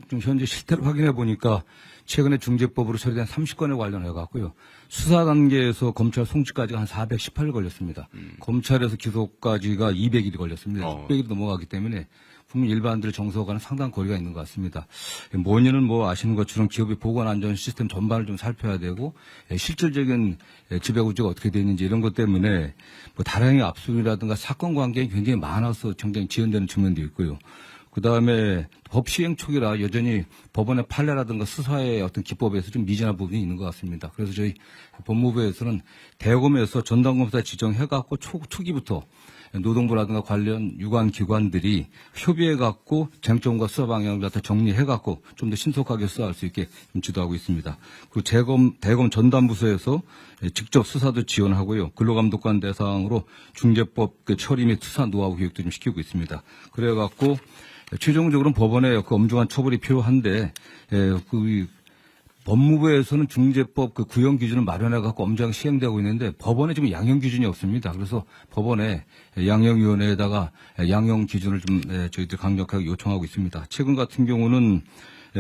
좀 현재 실태를 확인해 보니까 최근에 중재법으로 처리된 30건에 관련해갖고요. 수사 단계에서 검찰 송치까지가 한 418일 걸렸습니다. 검찰에서 기소까지가 200일이 걸렸습니다. 600일이 넘어가기 때문에 국민 일반들의 정서와는 상당한 거리가 있는 것 같습니다. 뭐냐는 뭐 아시는 것처럼 기업의 보건 안전 시스템 전반을 좀 살펴야 되고 실질적인 지배구조가 어떻게 되어 있는지 이런 것 때문에 뭐 다량의 압수이라든가 사건 관계가 굉장히 많아서 굉장히 지연되는 측면도 있고요. 그다음에 법 시행 초기라 여전히 법원의 판례라든가 수사의 어떤 기법에서 좀 미진한 부분이 있는 것 같습니다. 그래서 저희 법무부에서는 대검에서 전담검사 지정해갖고 초기부터 노동부라든가 관련 유관 기관들이 협의해갖고 쟁점과 수사 방향을 갖다 정리해갖고 좀 더 신속하게 수사할 수 있게 지도하고 있습니다. 그리고 대검 전담부서에서 직접 수사도 지원하고요. 근로감독관 대상으로 중재법 처리 및 수사 노하우 교육도 좀 시키고 있습니다. 그래갖고 최종적으로는 법원의 그 엄중한 처벌이 필요한데 법무부에서는 중재법 그 구형 기준을 마련해갖고 엄정하게 시행되고 있는데 법원에 지금 양형 기준이 없습니다. 그래서 법원에 양형위원회에다가 양형 기준을 좀 저희들 강력하게 요청하고 있습니다. 최근 같은 경우는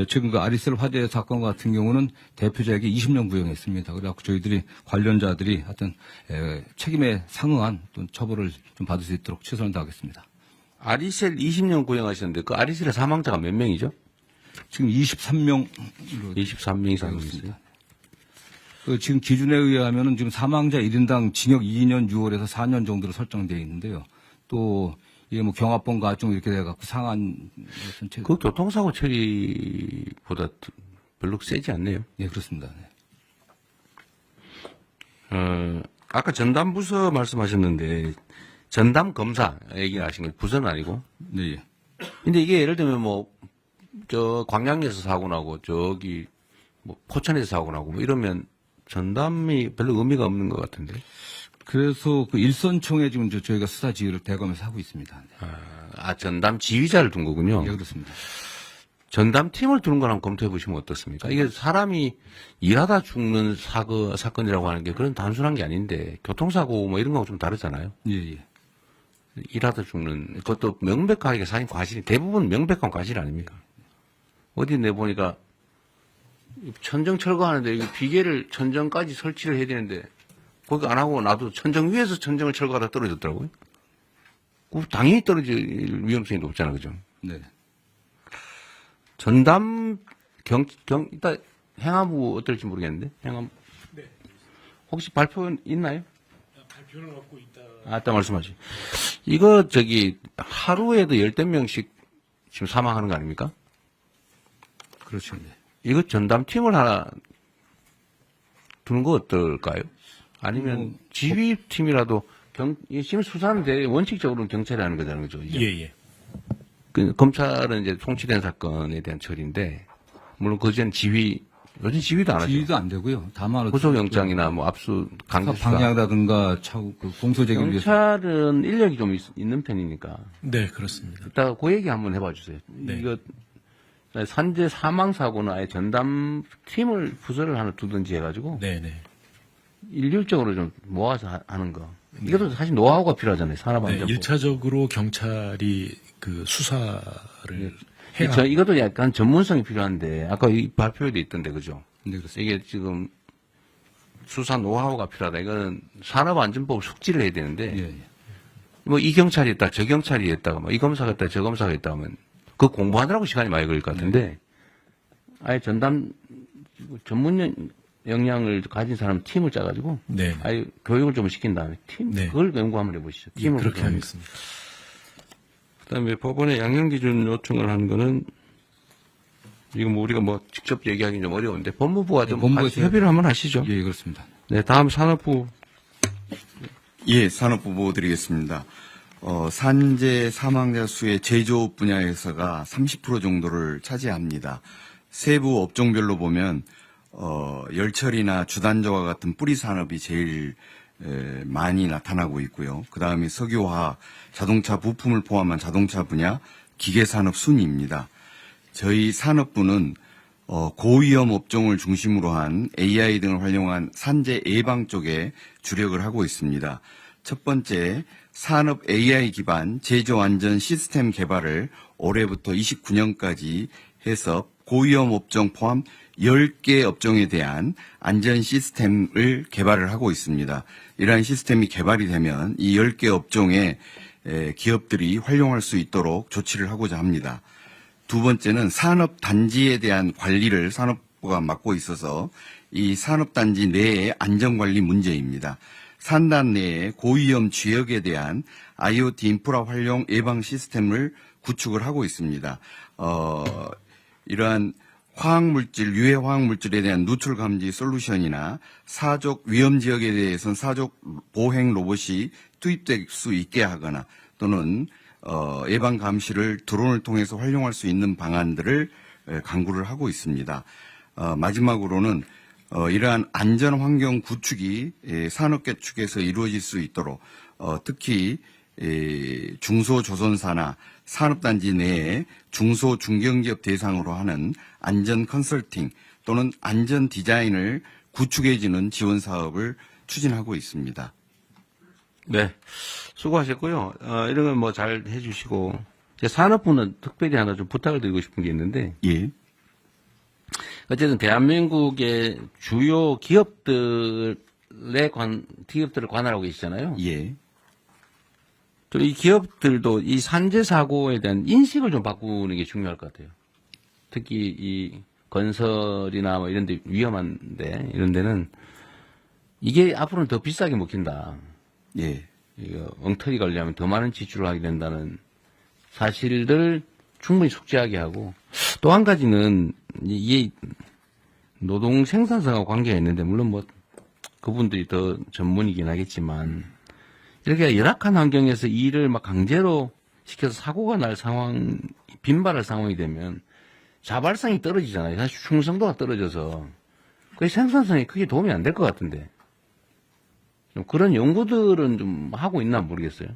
최근 그 아리셀 화재 사건 같은 경우는 대표자에게 20년 구형했습니다. 그래갖고 저희들이 관련자들이 하여튼 책임에 상응한 또 처벌을 좀 받을 수 있도록 최선을 다하겠습니다. 아리셀 20년 구형하셨는데 그 아리셀의 사망자가 몇 명이죠? 지금 23명. 23명이 사망했습니다. 그 지금 기준에 의하면은 지금 사망자 1인당 징역 2년 6월에서 4년 정도로 설정되어 있는데요. 또 이게 뭐 경합범 가중 이렇게 돼갖고 상한 전체. 그 교통사고 처리보다 별로 세지 않네요. 예, 그렇습니다. 네. 아까 전담부서 말씀하셨는데 전담 검사 얘기를 하신 거예요. 부서는 아니고. 네. 예. 근데 이게 예를 들면 광양에서 사고 나고 포천에서 사고 나고 이러면 전담이 별로 의미가 없는 것 같은데. 그래서 그 일선총에 지금 저희가 수사 지휘를 대검에서 하고 있습니다. 네. 전담 지휘자를 둔 거군요. 예, 그렇습니다. 전담 팀을 두는 걸 한번 검토해 보시면 어떻습니까? 이게 사람이 일하다 죽는 사건이라고 하는 게 그런 단순한 게 아닌데 교통사고 뭐 이런 거하고 좀 다르잖아요. 예, 예. 일하다 죽는 그것도 명백하게 사인 과실이 대부분 명백한 과실 아닙니까? 어디 내보니까 천정 철거하는데 비계를 천정까지 설치를 해야 되는데 거기 안 하고 나도 천정 위에서 천정을 철거하다 떨어졌더라고요. 당연히 떨어질 위험성이 높잖아, 그죠? 네. 전담 일단 행안부 어떨지 모르겠는데 행안부 혹시 발표 있나요? 발표는 없고 있다. 딱 말씀하시. 이거 하루에도 10명씩 지금 사망하는 거 아닙니까? 그렇죠. 네. 이거 전담팀을 하나 두는 거 어떨까요? 아니면 지휘팀이라도 지금 수사는 원칙적으로는 경찰이 하는 거잖아요, 그죠? 예. 검찰은 이제 송치된 사건에 대한 처리인데 물론 그전 요즘 지휘도 안 하죠. 지휘도 안 되고요. 다만 구속영장이나 뭐 압수 강제수사. 방해하다든가 차후 그 공소제기를 위해서 경찰은 인력이 좀 있는 편이니까. 네, 그렇습니다. 이따가 그 얘기 한번 해봐 주세요. 네. 이거 산재 사망 사고는 아예 전담 팀을 부서를 하나 두든지 해가지고 네네. 일률적으로 좀 모아서 하는 거. 이것도 사실 노하우가 필요하잖아요. 네, 산업안전부. 1차적으로 경찰이 그 수사를 해야. 이것도 약간 전문성이 필요한데 아까 이 발표에도 있던데 그죠? 네, 그렇습니다. 이게 지금 수사 노하우가 필요하다. 이거는 산업안전법 숙지를 해야 되는데 예, 예. 뭐 이 경찰이 했다, 저 경찰이 했다가 뭐 이 검사가 했다, 저 검사가 했다 하면 그 공부하느라고 시간이 많이 걸릴 것 같은데 아예 전담 전문 역량을 가진 사람 팀을 짜가지고 네. 아예 교육을 좀 시킨 다음에 팀 네. 그걸 연구 한번 해보시죠. 예, 팀을 그렇게 구성하는 하겠습니다. 그다음에 법원에 양형기준 요청을 하는 거는 이거 뭐 우리가 뭐 직접 얘기하기는 좀 어려운데 법무부가 좀 법무부에서 협의를 한번 하시죠. 예, 그렇습니다. 네, 다음 산업부. 예, 산업부 보고 드리겠습니다. 산재 사망자 수의 제조업 분야에서가 30% 정도를 차지합니다. 세부 업종별로 보면 열처리나 주단조와 같은 뿌리 산업이 제일 많이 나타나고 있고요. 그 다음에 석유화학, 자동차 부품을 포함한 자동차 분야, 기계산업 순위입니다. 저희 산업부는 고위험 업종을 중심으로 한 AI 등을 활용한 산재 예방 쪽에 주력을 하고 있습니다. 첫 번째, 산업 AI 기반 제조 안전 시스템 개발을 올해부터 29년까지 해서 고위험 업종 포함 10개 업종에 대한 안전 시스템을 개발을 하고 있습니다. 이러한 시스템이 개발이 되면 이 10개 업종의 기업들이 활용할 수 있도록 조치를 하고자 합니다. 두 번째는 산업단지에 대한 관리를 산업부가 맡고 있어서 이 산업단지 내의 안전관리 문제입니다. 산단 내에 고위험 지역에 대한 IoT 인프라 활용 예방 시스템을 구축을 하고 있습니다. 이러한 화학물질, 유해 화학물질에 대한 누출 감지 솔루션이나 사족 위험 지역에 대해서는 사족 보행 로봇이 투입될 수 있게 하거나 또는 예방 감시를 드론을 통해서 활용할 수 있는 방안들을 강구를 하고 있습니다. 마지막으로는 이러한 안전 환경 구축이 산업계 측에서 이루어질 수 있도록 특히 중소조선사나 산업단지 내에 중소 중견기업 대상으로 하는 안전 컨설팅 또는 안전 디자인을 구축해주는 지원 사업을 추진하고 있습니다. 네, 수고하셨고요. 이런 건 뭐 잘 해주시고 제 산업부는 특별히 하나 좀 부탁을 드리고 싶은 게 있는데 예. 어쨌든 대한민국의 주요 기업들을 관할하고 계시잖아요. 예. 그리고 이 기업들도 이 산재 사고에 대한 인식을 좀 바꾸는 게 중요할 것 같아요. 특히 이 건설이나 뭐 이런 데 위험한데 이런 데는 이게 앞으로는 더 비싸게 먹힌다. 예. 이거 엉터리 관리하면 더 많은 지출을 하게 된다는 사실을 충분히 숙지하게 하고 또 한 가지는 이게 노동 생산성하고 관계가 있는데 물론 뭐 그분들이 더 전문이긴 하겠지만 이렇게 열악한 환경에서 일을 막 강제로 시켜서 사고가 날 상황, 빈발할 상황이 되면 자발성이 떨어지잖아요. 사실 충성도가 떨어져서 그 생산성이 크게 도움이 안 될 것 같은데 좀 그런 연구들은 좀 하고 있나 모르겠어요.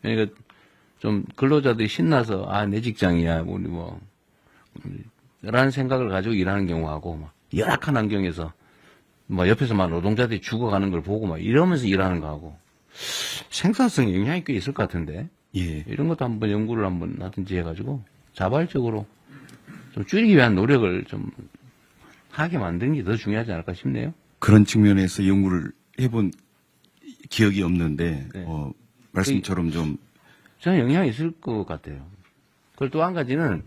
그러니까 좀 근로자들이 신나서 내 직장이야 우리 뭐 라는 생각을 가지고 일하는 경우하고 막 열악한 환경에서 뭐 옆에서 막 노동자들이 죽어가는 걸 보고 막 이러면서 일하는 거하고 생산성에 영향이 꽤 있을 것 같은데 예. 이런 것도 한번 연구를 한번 하든지 해가지고 자발적으로 좀 줄이기 위한 노력을 좀 하게 만드는 게 더 중요하지 않을까 싶네요. 그런 측면에서 연구를 해본 기억이 없는데 네. 말씀처럼 좀 저는 영향이 있을 것 같아요. 그리고 또 한 가지는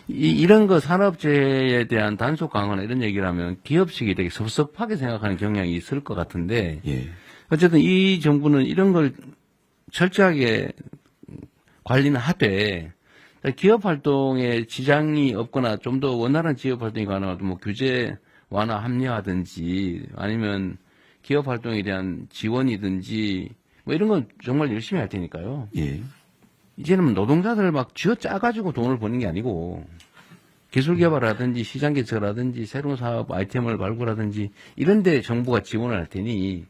이런 거 산업재해에 대한 단속 강화나 이런 얘기를 하면 기업 측이 되게 섭섭하게 생각하는 경향이 있을 것 같은데 예. 어쨌든 이 정부는 이런 걸 철저하게 관리는 하되 기업 활동에 지장이 없거나 좀 더 원활한 기업 활동이 가능하도 뭐 규제 완화 합리화든지 아니면 기업 활동에 대한 지원이든지 뭐 이런 건 정말 열심히 할 테니까요. 예. 이제는 노동자들 막 쥐어 짜가지고 돈을 버는 게 아니고 기술 개발이라든지 시장 개척이라든지 새로운 사업 아이템을 발굴하든지 이런 데 정부가 지원을 할 테니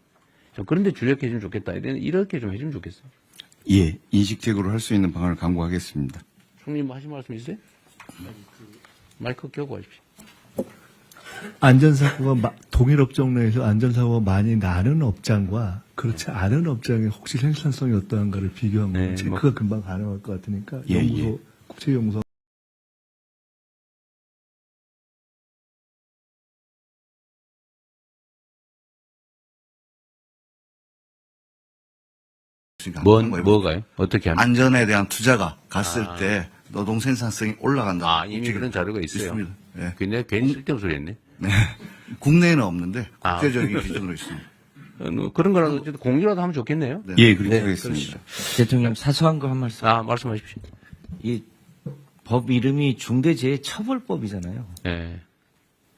좀 그런 데 주력해 주면 좋겠다. 이렇게 좀 해주면 좋겠어요. 예, 인식적으로 할 수 있는 방안을 강구하겠습니다. 총리님 뭐 하신 말씀 있으세요? 마이크 켜고 하십시오. 안전사고가 동일 업종 내에서 안전사고가 많이 나는 업장과 그렇지 않은 업장의 혹시 생산성이 어떠한가를 비교한 거예요. 체크가 금방 가능할 것 같으니까 예, 연구소, 예. 국제연구소 뭐가요? 어떻게 하면? 안전에 대한 투자가 갔을 때 노동 생산성이 올라간다. 이미 그런 자료가 있어요. 있습니다. 예. 근데 괜히 쓸데없는 소리 했네. 네. 국내에는 없는데 국제적인 기준으로 있습니다. 그런 거라도 어쨌든 공유라도 하면 좋겠네요. 네. 예, 그렇게 하겠습니다. 대통령 사소한 거 한 말씀. 말씀하십시오. 이 법 이름이 중대재해처벌법이잖아요. 예.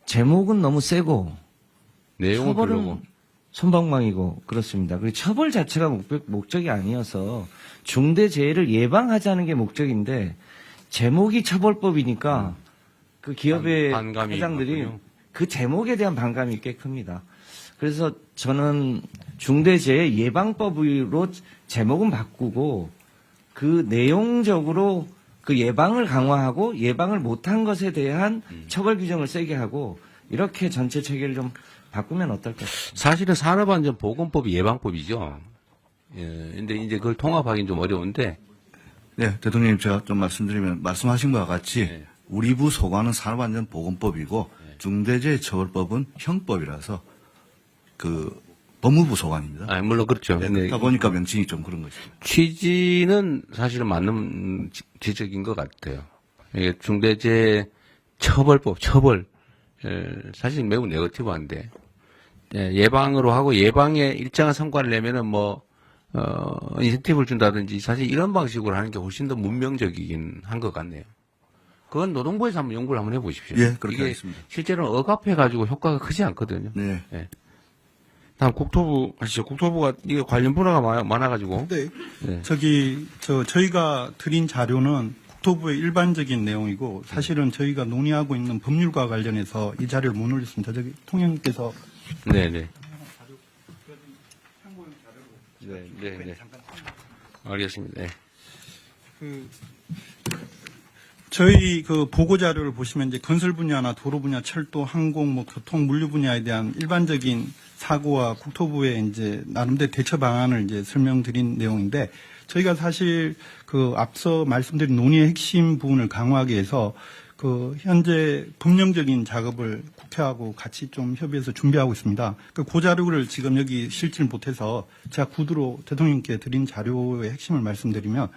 제목은 너무 세고 내용은 처벌은 별로고. 솜방망이고 그렇습니다. 그리고 처벌 자체가 목적이 아니어서 중대재해를 예방하자는 게 목적인데 제목이 처벌법이니까 그 기업의 반감이 회장들이 있군요. 그 제목에 대한 반감이 꽤 큽니다. 그래서 저는 중대재해 예방법으로 제목은 바꾸고 그 내용적으로 그 예방을 강화하고 예방을 못한 것에 대한 처벌 규정을 세게 하고 이렇게 전체 체계를 좀 바꾸면 어떨까? 사실은 산업안전보건법이 예방법이죠. 예. 근데 이제 그걸 통합하기는 좀 어려운데. 네, 대통령님 제가 좀 말씀드리면 말씀하신 바와 같이 우리 부 소관은 산업안전보건법이고 중대재해처벌법은 형법이라서 그 법무부 소관입니다. 물론 그렇죠. 네, 그러다 보니까 명칭이 좀 그런 것이죠. 취지는 사실은 맞는 지적인 것 같아요. 이게 중대재해처벌법, 처벌, 사실 매우 네거티브한데, 예방으로 하고 예방에 일정한 성과를 내면은 인센티브를 준다든지 사실 이런 방식으로 하는 게 훨씬 더 문명적이긴 한 것 같네요. 그건 노동부에서 한번 연구를 한번 해보십시오. 예, 그렇게 이게 하겠습니다. 실제로는 억압해가지고 효과가 크지 않거든요. 네. 예. 다음 국토부 하시죠. 국토부가 이게 관련 분야가 많아가지고. 네. 네. 저희가 드린 자료는 국토부의 일반적인 내용이고 사실은 저희가 논의하고 있는 법률과 관련해서 이 자료를 못 올렸습니다. 저기 통영님께서 네네. 네. 알겠습니다. 네. 저희 그 보고 자료를 보시면 이제 건설 분야나 도로 분야, 철도, 항공, 교통, 물류 분야에 대한 일반적인 사고와 국토부의 이제 나름대로 대처 방안을 이제 설명드린 내용인데 저희가 사실 그 앞서 말씀드린 논의의 핵심 부분을 강화하기 위해서 그 현재 법령적인 작업을 국회하고 같이 좀 협의해서 준비하고 있습니다. 그 자료를 지금 여기 실질 못해서 제가 구두로 대통령께 드린 자료의 핵심을 말씀드리면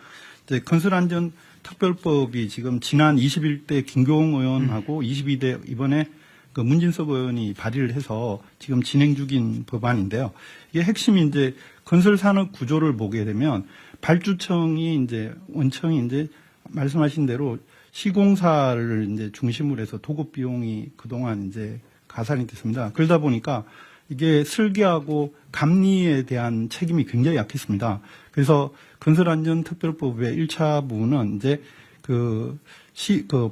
이제 건설안전 특별법이 지금 지난 21대 김교웅 의원하고 22대 이번에 그 문진석 의원이 발의를 해서 지금 진행 중인 법안인데요. 이게 핵심이 이제 건설 산업 구조를 보게 되면 발주청이 이제 원청이 이제 말씀하신 대로 시공사를 이제 중심으로 해서 도급 비용이 그동안 이제 가산이 됐습니다. 그러다 보니까 이게 설계하고 감리에 대한 책임이 굉장히 약했습니다. 그래서 건설안전특별법의 1차 부분은 이제 그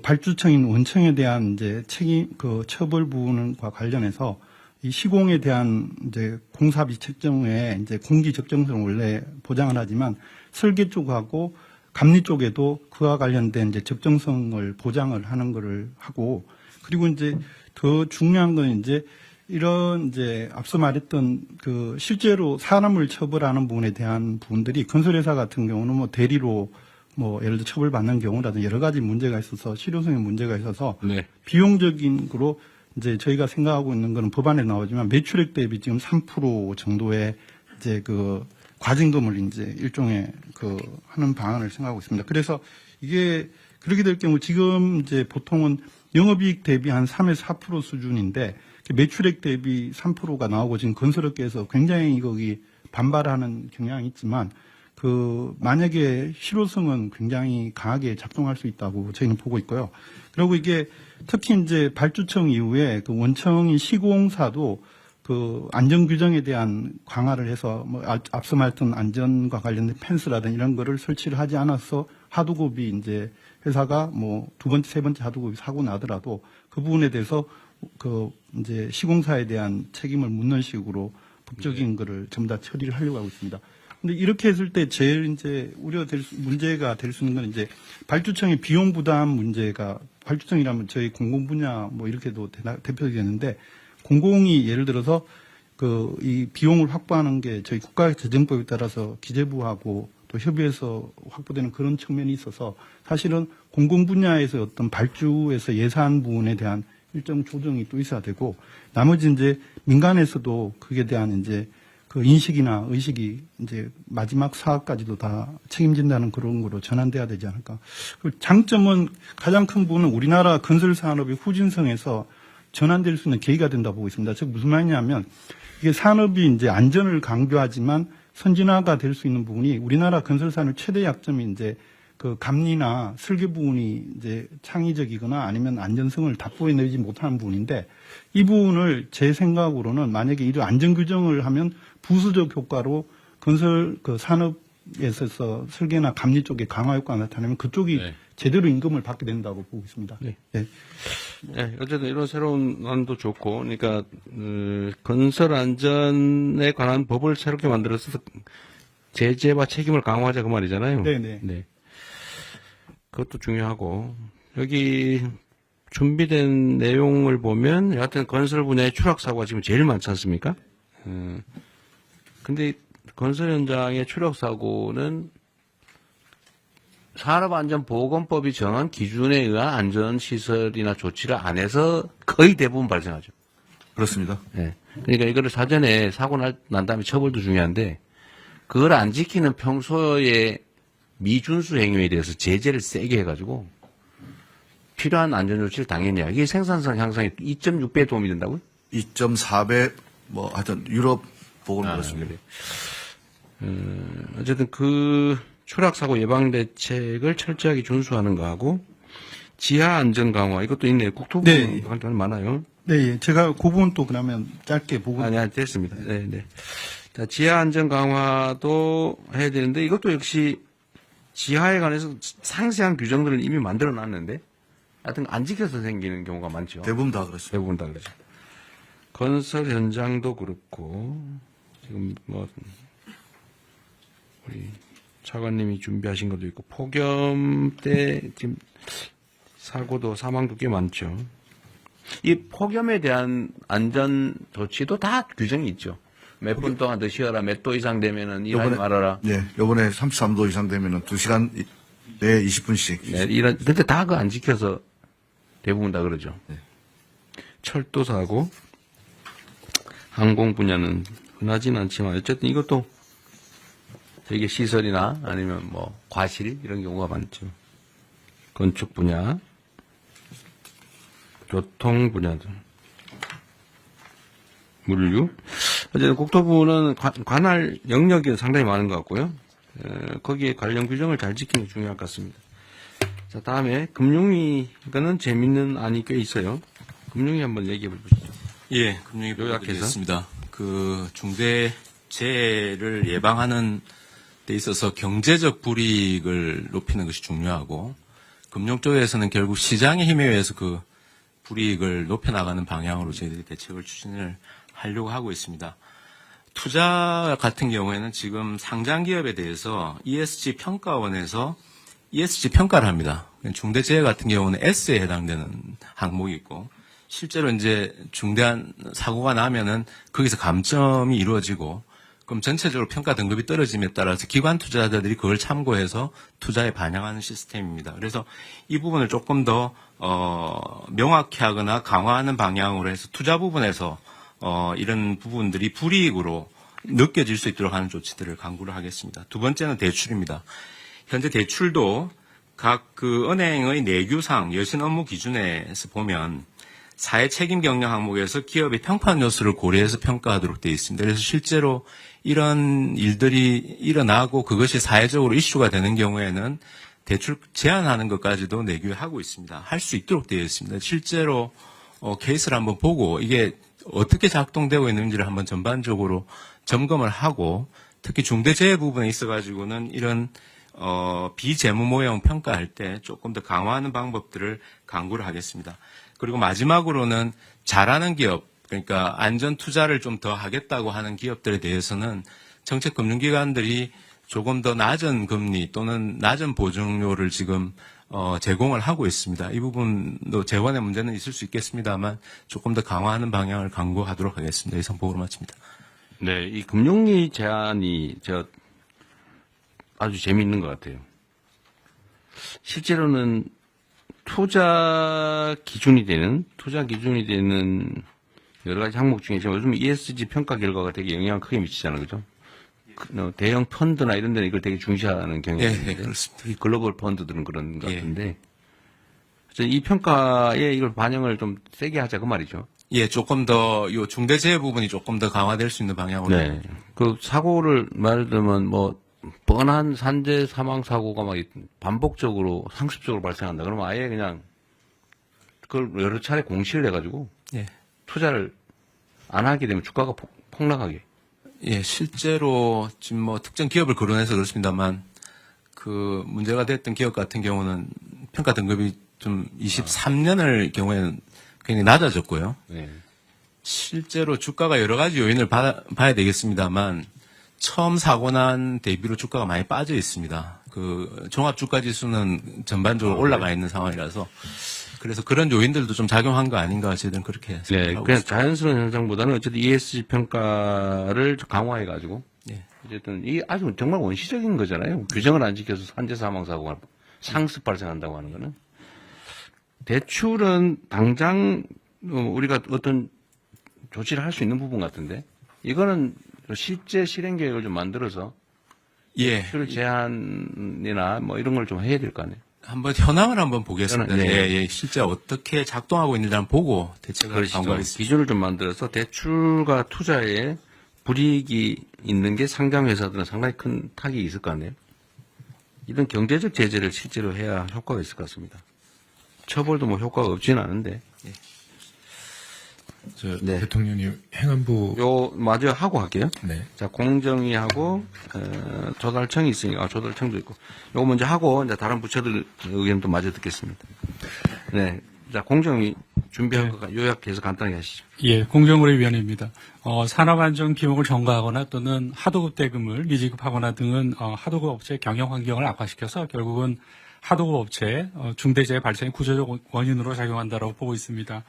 발주청인 원청에 대한 이제 책임, 처벌 부분과 관련해서 이 시공에 대한 이제 공사비 책정에 이제 공기 적정성을 원래 보장을 하지만 설계 쪽하고 감리 쪽에도 그와 관련된 이제 적정성을 보장을 하는 거를 하고 그리고 이제 더 중요한 건 이제 이런 이제 앞서 말했던 그 실제로 사람을 처벌하는 부분에 대한 부분들이 건설회사 같은 경우는 대리로 예를 들어 처벌받는 경우라든지 여러 가지 문제가 있어서 실효성의 문제가 있어서 비용적인 거로 이제 저희가 생각하고 있는 거는 법안에 나오지만 매출액 대비 지금 3% 정도의 이제 그 과징금을 이제 일종의 하는 방안을 생각하고 있습니다. 그래서 이게 그렇게 될 경우 지금 이제 보통은 영업이익 대비 한 3에서 4% 수준인데 매출액 대비 3%가 나오고 지금 건설업계에서 굉장히 거기 반발하는 경향이 있지만 만약에 실효성은 굉장히 강하게 작동할 수 있다고 저희는 보고 있고요. 그리고 이게 특히 이제 발주청 이후에 원청인 시공사도 안전 규정에 대한 강화를 해서 앞서 말했던 안전과 관련된 펜스라든지 이런 거를 설치를 하지 않아서 하도급이 이제 회사가 뭐 두 번째, 세 번째 하도급이 사고 나더라도 그 부분에 대해서 그 이제 시공사에 대한 책임을 묻는 식으로 법적인 거를 전부 다 처리를 하려고 하고 있습니다. 근데 이렇게 했을 때 제일 이제 문제가 될 수 있는 건 이제 발주청의 비용 부담 문제가, 발주청이라면 저희 공공 분야 뭐 이렇게도 대표되겠는데, 공공이 예를 들어서 이 비용을 확보하는 게 저희 국가재정법에 따라서 기재부하고 또 협의해서 확보되는 그런 측면이 있어서 사실은 공공 분야에서 어떤 발주에서 예산 부분에 대한 일정 조정이 또 있어야 되고, 나머지 이제 민간에서도 그에 대한 이제 그 인식이나 의식이 이제 마지막 사업까지도 다 책임진다는 그런 거로 전환돼야 되지 않을까. 그 장점은, 가장 큰 부분은 우리나라 건설 산업의 후진성에서 전환될 수 있는 계기가 된다 보고 있습니다. 즉 무슨 말이냐면, 이게 산업이 이제 안전을 강조하지만 선진화가 될 수 있는 부분이, 우리나라 건설 산업 최대 약점이 이제 그 감리나 설계 부분이 이제 창의적이거나 아니면 안전성을 답보해내지 못하는 부분인데, 이 부분을 제 생각으로는 만약에 이런 안전 규정을 하면 부수적 효과로 건설 그 산업에 있어서 설계나 감리 쪽에 강화 효과가 나타나면 그쪽이 제대로 임금을 받게 된다고 보고 있습니다. 네. 어쨌든 이런 새로운 안도 좋고, 그러니까 건설 안전에 관한 법을 새롭게 만들어서 제재와 책임을 강화하자 그 말이잖아요. 네. 그것도 중요하고, 여기 준비된 내용을 보면 여하튼 건설 분야의 추락 사고가 지금 제일 많지 않습니까? 근데 건설 현장의 추락 사고는 산업안전보건법이 정한 기준에 의한 안전시설이나 조치를 안 해서 거의 대부분 발생하죠. 그렇습니다. 네. 그러니까 이거를 사전에 사고 난 다음에 처벌도 중요한데, 그걸 안 지키는 평소의 미준수 행위에 대해서 제재를 세게 해가지고 필요한 안전조치를 당연히 해야. 이게 생산성 향상에 2.6배 도움이 된다고요? 2.4배, 뭐 하여튼 유럽 보고는 그렇습니다. 어쨌든 그 추락사고 예방 대책을 철저하게 준수하는 거하고, 지하 안전 강화, 이것도 있네요. 국토부 관련 많아요. 네, 제가 그 부분 또 그러면 짧게 보고. 됐습니다. 네. 자, 지하 안전 강화도 해야 되는데, 이것도 역시 지하에 관해서 상세한 규정들을 이미 만들어 놨는데, 하여튼 안 지켜서 생기는 경우가 많죠. 대부분 다 그렇습니다. 대부분 다 그렇죠. 건설 현장도 그렇고, 지금 뭐, 우리 차관님이 준비하신 것도 있고, 폭염 때 지금 사고도 사망도 꽤 많죠. 이 폭염에 대한 안전 조치도 다 규정이 있죠. 몇 분 동안 더 쉬어라, 몇 도 이상 되면은 일하지 말아라. 네, 요번에 33도 이상 되면은 2시간 내에 20분씩. 네, 근데 다 그거 안 지켜서 대부분 다 그러죠. 네. 철도 사고, 항공 분야는 흔하진 않지만, 어쨌든 이것도 되게 시설이나 아니면 뭐 과실 이런 경우가 많죠. 건축 분야, 교통 분야들, 물류. 어쨌든 국토부는 관할 영역이 상당히 많은 것 같고요. 거기에 관련 규정을 잘 지키는 게 중요할 것 같습니다. 자, 다음에 금융위, 이거는 재밌는 안이 꽤 있어요. 금융위 한번 얘기해 보시죠. 예, 금융위 요약해서 그 중대재해를 예방하는 데 있어서 경제적 불이익을 높이는 것이 중요하고, 금융 쪽에서는 결국 시장의 힘에 의해서 그 불이익을 높여나가는 방향으로 저희들이 대책을 추진을 하려고 하고 있습니다. 투자 같은 경우에는 지금 상장기업에 대해서 ESG 평가원에서 ESG 평가를 합니다. 중대재해 같은 경우는 S에 해당되는 항목이 있고, 실제로 이제 중대한 사고가 나면은 거기서 감점이 이루어지고, 그럼 전체적으로 평가 등급이 떨어짐에 따라서 기관 투자자들이 그걸 참고해서 투자에 반영하는 시스템입니다. 그래서 이 부분을 조금 더 명확히 하거나 강화하는 방향으로 해서 투자 부분에서 이런 부분들이 불이익으로 느껴질 수 있도록 하는 조치들을 강구를 하겠습니다. 두 번째는 대출입니다. 현재 대출도 각 그 은행의 내규상 여신 업무 기준에서 보면 사회 책임 경영 항목에서 기업의 평판 요소를 고려해서 평가하도록 되어 있습니다. 그래서 실제로 이런 일들이 일어나고 그것이 사회적으로 이슈가 되는 경우에는 대출 제한하는 것까지도 내규하고 있습니다. 할 수 있도록 되어 있습니다. 실제로 케이스를 한번 보고 이게 어떻게 작동되고 있는지를 한번 전반적으로 점검을 하고, 특히 중대재해 부분에 있어가지고는 이런 비재무 모형 평가할 때 조금 더 강화하는 방법들을 강구를 하겠습니다. 그리고 마지막으로는 잘하는 기업, 그러니까 안전 투자를 좀 더 하겠다고 하는 기업들에 대해서는 정책금융기관들이 조금 더 낮은 금리 또는 낮은 보증료를 지금 제공을 하고 있습니다. 이 부분도 재원의 문제는 있을 수 있겠습니다만 조금 더 강화하는 방향을 강구하도록 하겠습니다. 이상 보고를 마칩니다. 네, 이 금융위 제안이 아주 재미있는 것 같아요. 실제로는 투자 기준이 되는 여러 가지 항목 중에 지금 요즘 ESG 평가 결과가 되게 영향을 크게 미치잖아요, 그죠? 대형 펀드나 이런 데는 이걸 되게 중시하는 경향이 있는데, 그렇습니다. 이 글로벌 펀드들은 그런 것 같은데, 이 평가에 이걸 반영을 좀 세게 하자 그 말이죠. 예, 조금 더 요 중대재해 부분이 조금 더 강화될 수 있는 방향으로. 네. 그 사고를 말을 들면 뻔한 산재 사망 사고가 막 반복적으로 상습적으로 발생한다. 그러면 아예 그냥 그걸 여러 차례 공시를 해가지고 예. 투자를 안 하게 되면 주가가 폭락하게. 예, 실제로 지금 특정 기업을 거론해서 그렇습니다만 그 문제가 됐던 기업 같은 경우는 평가 등급이 좀 23년을 경우에는 굉장히 낮아졌고요. 네. 실제로 주가가 여러 가지 요인을 봐야 되겠습니다만 처음 사고 난 대비로 주가가 많이 빠져 있습니다. 그 종합 주가 지수는 전반적으로 올라가 있는 상황이라서 그래서 그런 요인들도 좀 작용한 거 아닌가 저희들은 그렇게 생각하고 네, 그냥 있습니다. 자연스러운 현상보다는 어쨌든 ESG 평가를 강화해가지고 예. 어쨌든 이 아주 정말 원시적인 거잖아요. 규정을 안 지켜서 산재 사망 사고가 상습 발생한다고 하는 거는 대출은 당장 우리가 어떤 조치를 할 수 있는 부분 같은데 이거는 실제 실행 계획을 좀 만들어서 예. 대출 제한이나 이런 걸 좀 해야 될 거 아니에요. 한번 현황을 한번 보겠습니다. 네. 예, 실제 어떻게 작동하고 있는지 한번 보고 대책을 강구하겠습니다. 기준을 좀 만들어서 대출과 투자에 불이익이 있는 게 상장 회사들은 상당히 큰 타격이 있을 거 아니에요. 이런 경제적 제재를 실제로 해야 효과가 있을 것 같습니다. 처벌도 효과가 없지는 않은데. 네. 대통령님 행안부 마저 하고 할게요. 네. 자, 공정위하고 조달청이 있으니까 조달청도 있고 요거 먼저 하고 이제 다른 부처들 의견도 마저 듣겠습니다. 네. 자, 공정위 준비한 거 요약해서 간단하게 하시죠. 예, 공정거래위원회입니다. 산업안전기록을 전가하거나 또는 하도급 대금을 미지급하거나 등은 하도급 업체의 경영 환경을 악화시켜서 결국은 하도급 업체 중대재해 발생의 구조적 원인으로 작용한다고 보고 있습니다.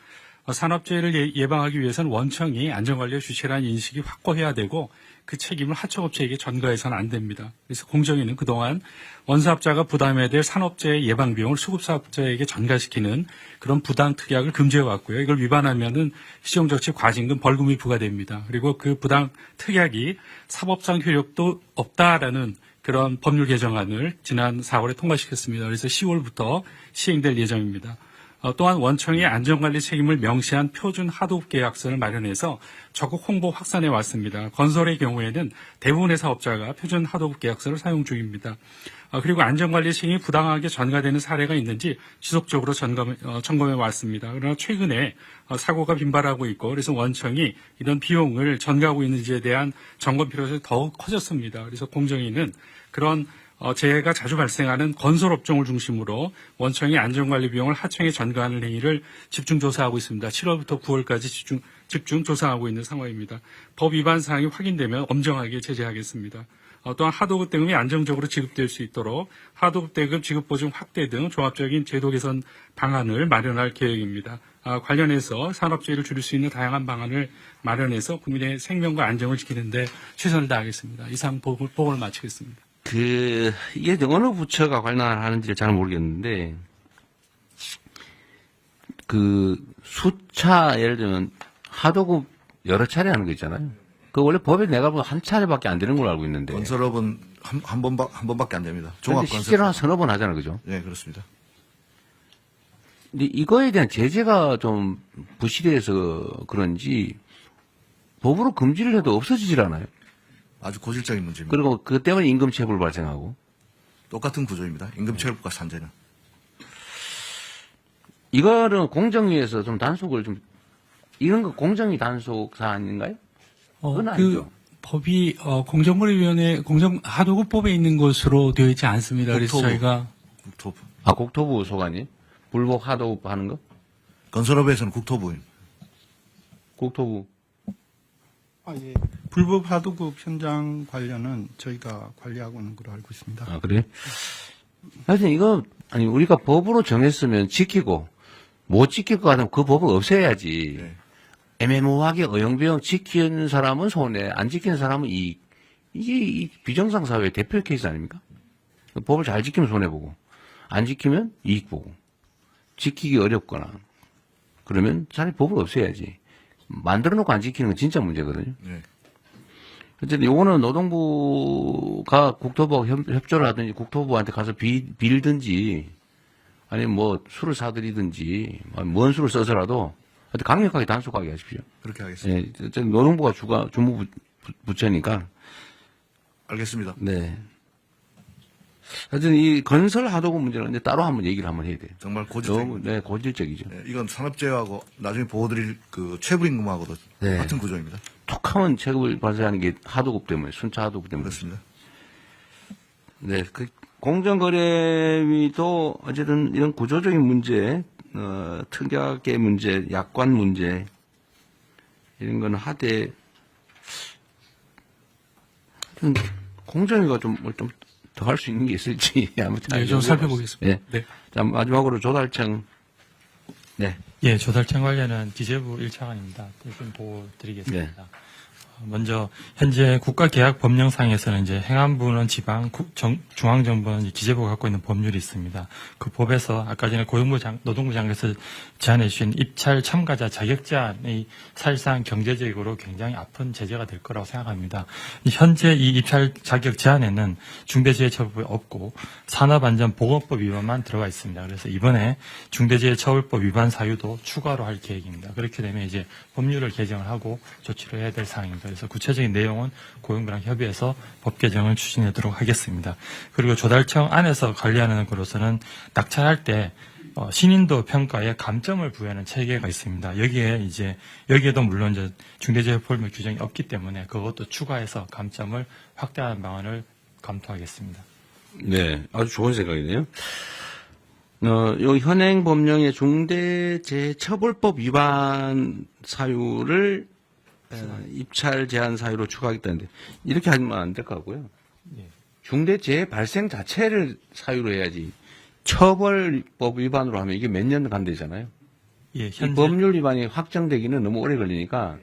산업재해를 예방하기 위해서는 원청이 안전관리의 주체라는 인식이 확고해야 되고 그 책임을 하청업체에게 전가해서는 안 됩니다. 그래서 공정위는 그동안 원사업자가 부담해야 될 산업재해 예방 비용을 수급사업자에게 전가시키는 그런 부당 특약을 금지해왔고요. 이걸 위반하면은 시정조치 과징금 벌금이 부과됩니다. 그리고 그 부당 특약이 사법상 효력도 없다라는 그런 법률 개정안을 지난 4월에 통과시켰습니다. 그래서 10월부터 시행될 예정입니다. 또한 원청이 안전관리 책임을 명시한 표준 하도급 계약서를 마련해서 적극 홍보 확산해 왔습니다. 건설의 경우에는 대부분의 사업자가 표준 하도급 계약서를 사용 중입니다. 그리고 안전관리 책임이 부당하게 전가되는 사례가 있는지 지속적으로 점검해 왔습니다. 그러나 최근에 사고가 빈발하고 있고 그래서 원청이 이런 비용을 전가하고 있는지에 대한 점검 필요성이 더욱 커졌습니다. 그래서 공정위는 그런 재해가 자주 발생하는 건설업종을 중심으로 원청이 안전관리 비용을 하청에 전가하는 행위를 집중 조사하고 있습니다. 7월부터 9월까지 집중 조사하고 있는 상황입니다. 법 위반 사항이 확인되면 엄정하게 제재하겠습니다. 또한 하도급 대금이 안정적으로 지급될 수 있도록 하도급 대금 지급 보증 확대 등 종합적인 제도 개선 방안을 마련할 계획입니다. 관련해서 산업재해를 줄일 수 있는 다양한 방안을 마련해서 국민의 생명과 안정을 지키는 데 최선을 다하겠습니다. 이상 보고를 마치겠습니다. 이게 어느 부처가 관할하는지를 잘 모르겠는데, 수차, 예를 들면, 하도급 여러 차례 하는 거 있잖아요. 그 원래 법에 내가 보면 한 차례밖에 안 되는 걸로 알고 있는데. 건설업은 한 번밖에 안 됩니다. 근데 실제로 한 서너 번 하잖아요, 그죠? 네, 그렇습니다. 근데 이거에 대한 제재가 좀 부실해서 그런지, 법으로 금지를 해도 없어지질 않아요. 아주 고질적인 문제입니다. 그리고 그 때문에 임금체불 발생하고. 똑같은 구조입니다. 임금체불과 산재는. 이거는 공정위에서 좀 단속을 이런 거 공정위 단속 사안인가요? 그건 아니죠. 법이 공정거래위원회 하도급법에 있는 것으로 되어 있지 않습니다. 그래서 국토부. 저희가 국토부 소관이 불복 하도급 하는 거? 건설업에서는 국토부입니다. 국토부. 예. 불법 하도급 현장 관련은 저희가 관리하고 있는 걸로 알고 있습니다. 아, 그래? 하여튼 이거, 아니, 우리가 법으로 정했으면 지키고, 못 지킬 것 같으면 그 법을 없애야지. 네. 애매모호하게 어영부영 지키는 사람은 손해, 안 지키는 사람은 이익. 이게 이 비정상 사회의 대표 케이스 아닙니까? 법을 잘 지키면 손해보고, 안 지키면 이익 보고, 지키기 어렵거나, 그러면 차라리 법을 없애야지. 만들어 놓고 안 지키는 건 진짜 문제거든요. 네. 어쨌든 요거는 노동부가 국토부와 협조를 하든지 국토부한테 가서 빌든지 아니면 뭐 술을 사드리든지 뭔 술을 써서라도 하여튼 강력하게 단속하게 하십시오. 그렇게 하겠습니다. 예, 어쨌든 노동부가 주무부처니까. 알겠습니다. 네. 하여튼 이 건설 하도급 문제는 이제 따로 한번 얘기를 한번 해야 돼요. 정말 고질적인. 네, 고질적이죠. 네, 이건 산업재해하고 나중에 보호드릴 그 최불임금하고도 네. 같은 구조입니다. 톡하면 체급을 발생하는 게 하도급 때문에, 순차 하도급 때문에. 그렇습니다. 네, 그 공정거래위도 어쨌든 이런 구조적인 문제, 특약의 문제, 약관 문제 이런 거는 하되 공정위가 좀 더 할 수 있는 게 있을지 아무튼 네, 좀 살펴보겠습니다. 네. 네. 자, 마지막으로 조달청. 네. 예, 조달청 관련은 기재부 1차관입니다. 대신 보고 드리겠습니다. 먼저 현재 국가계약 법령상에서는 이제 행안부는 지방, 중앙정부는 기재부가 갖고 있는 법률이 있습니다. 그 법에서 아까 전에 노동부 장관께서 제안해 주신 입찰 참가자 자격 제한이 사실상 경제적으로 굉장히 아픈 제재가 될 거라고 생각합니다. 현재 이 입찰 자격 제한에는 중대재해처벌법이 없고 산업안전보건법 위반만 들어가 있습니다. 그래서 이번에 중대재해처벌법 위반 사유도 추가로 할 계획입니다. 그렇게 되면 이제 법률을 개정을 하고 조치를 해야 될 사항입니다. 그래서 구체적인 내용은 고용부랑 협의해서 법 개정을 추진하도록 하겠습니다. 그리고 조달청 안에서 관리하는 것으로서는 낙찰할 때 신인도 평가에 감점을 부여하는 체계가 있습니다. 여기에도 물론 이제 중대재해법률 규정이 없기 때문에 그것도 추가해서 감점을 확대하는 방안을 검토하겠습니다. 네, 아주 좋은 생각이네요. 요 현행 법령의 중대재해처벌법 위반 사유를 입찰 제한 사유로 추가하겠다는데 이렇게 하면 안 될 것 같고요. 중대재해 발생 자체를 사유로 해야지 처벌법 위반으로 하면 이게 몇 년 간대잖아요. 예, 이 법률 위반이 확정되기는 너무 오래 걸리니까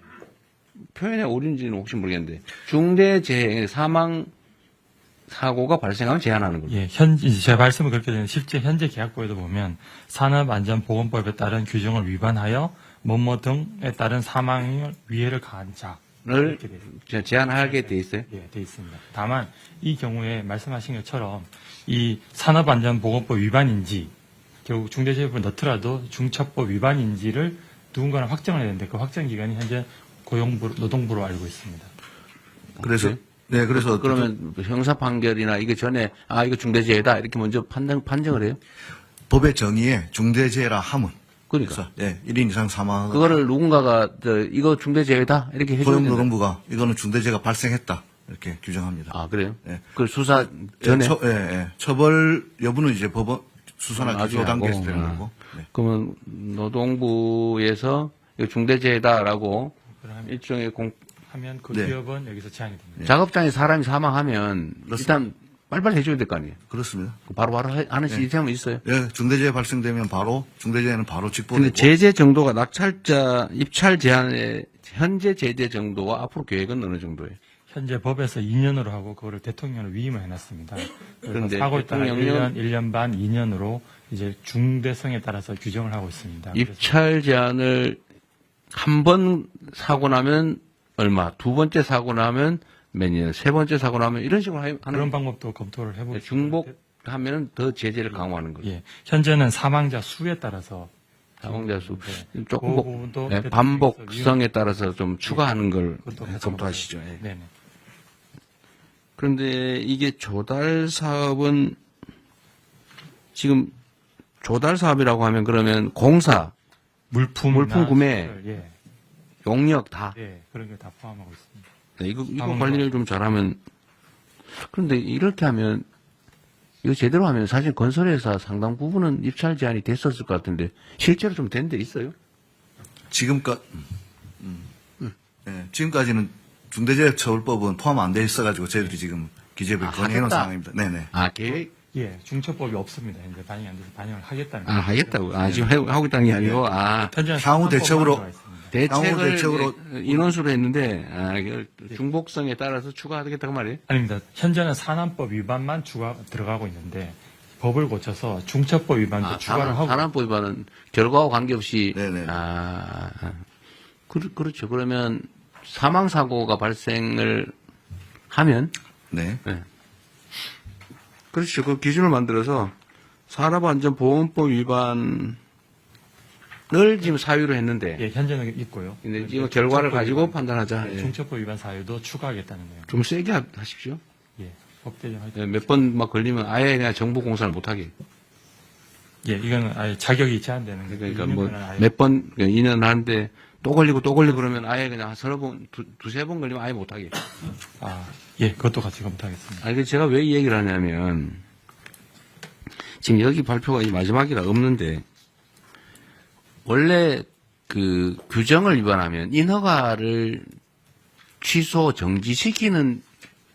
표현의 오류인지는 혹시 모르겠는데 중대재해 사망 사고가 발생하면 제한하는 거죠. 예, 제 말씀을 그렇게 되는 실제 현재 계약부에도 보면 산업안전보건법에 따른 규정을 위반하여 뭐뭐 등에 따른 사망 위해를 가한 자를 제한하게 돼 있어요? 예, 돼 있습니다. 다만 이 경우에 말씀하신 것처럼 이 산업안전보건법 위반인지 결국 중대재해법을 넣더라도 중처법 위반인지를 누군가는 확정을 해야 되는데 그 확정 기간이 현재 노동부로 알고 있습니다. 그래서 네, 그래서 그러면 형사 판결이나 이게 전에 이거 중대재해다 이렇게 먼저 판정을 해요? 법의 정의에 중대재해라 함은 그러니까 예, 1인 이상 사망. 그거를 누군가가 이거 중대재해다 이렇게 해줘야 된다. 고용노동부가 이거는 중대재해가 발생했다 이렇게 규정합니다. 아 그래요? 예. 그 수사 전에 처벌 여부는 이제 법원 수사나 기소 단계에서 되는 거고. 네. 그러면 노동부에서 이거 중대재해다라고 일종의 하면 그 네. 기업은 여기서 제한이 됩니다. 작업장에 사람이 사망하면 일단 빨리빨리 해줘야 될 거 아니에요? 그렇습니다. 바로바로 하는 시스템은 있어요? 예, 중대재해 발생되면 중대재해는 바로 근데 직보되고. 제재 정도가 입찰 제한의 현재 제재 정도와 앞으로 계획은 어느 정도예요? 현재 법에서 2년으로 하고 그거를 대통령으로 위임을 해놨습니다. 그런데 사고에 따라 대통령은 1년 반, 2년으로 이제 중대성에 따라서 규정을 하고 있습니다. 입찰 제한을 한 번 사고 나면 얼마, 두 번째 사고 나면 몇 년, 세 번째 사고 나면 이런 식으로 하는 그런 방법도 검토를 해보고 중복하면 더 제재를 강화하는 거죠. 예, 현재는 사망자 수에 따라서 사망자 수 네. 조금 그 부분도 반복성에 따라서 좀 추가하는 걸 검토하시죠. 예. 네네. 그런데 이게 조달 사업은 지금 조달 사업이라고 하면 그러면 공사, 물품 구매, 예. 용역 다. 예, 그런 걸 다 포함하고 있습니다. 네, 이거 관리를 좀 잘하면. 그런데 이렇게 하면, 이거 제대로 하면 사실 건설회사 상당 부분은 입찰 제한이 됐었을 것 같은데, 실제로 좀 된 데 있어요? 네, 지금까지는 중대재해처벌법은 포함 안 돼 있어가지고 저희들이 지금 기재부에 건의해놓은 상황입니다. 네네. 계획? 예, 중처법이 없습니다. 이제 반영이 안 돼서 반영을 하겠다는. 하겠다고. 지금 하고 있다는 게 아니고, 향후 대책으로, 대책을 인원수로 했는데, 중복성에 따라서 추가하겠다 그 말이에요? 아닙니다. 현재는 산안법 위반만 들어가고 있는데 법을 고쳐서 중처법 위반도 추가를 하고. 산안법 위반은 결과와 관계없이. 그렇죠. 그러면 사망사고가 발생을 하면. 네. 그렇죠. 그 기준을 만들어서 산업안전보건법 위반을 지금 사유로 했는데. 예, 현재는 있고요. 근데 지금 결과를 가지고 판단하자. 예. 중처법 위반 사유도 추가하겠다는 거예요. 좀 세게 하십시오. 예, 법대정 예, 몇 번 막 걸리면 아예 그냥 정보 공사를 못하게. 예, 이거는 아예 자격이 제한되는 거예요. 그러니까 뭐 몇 번, 2년 하는데 또 걸리고 그러면 아예 그냥 서너 번, 두세 번 걸리면 아예 못하게. 예, 그것도 같이 검토하겠습니다. 아니, 제가 왜 이 얘기를 하냐면, 지금 여기 발표가 이 마지막이라 없는데, 원래 그 규정을 위반하면 인허가를 취소, 정지시키는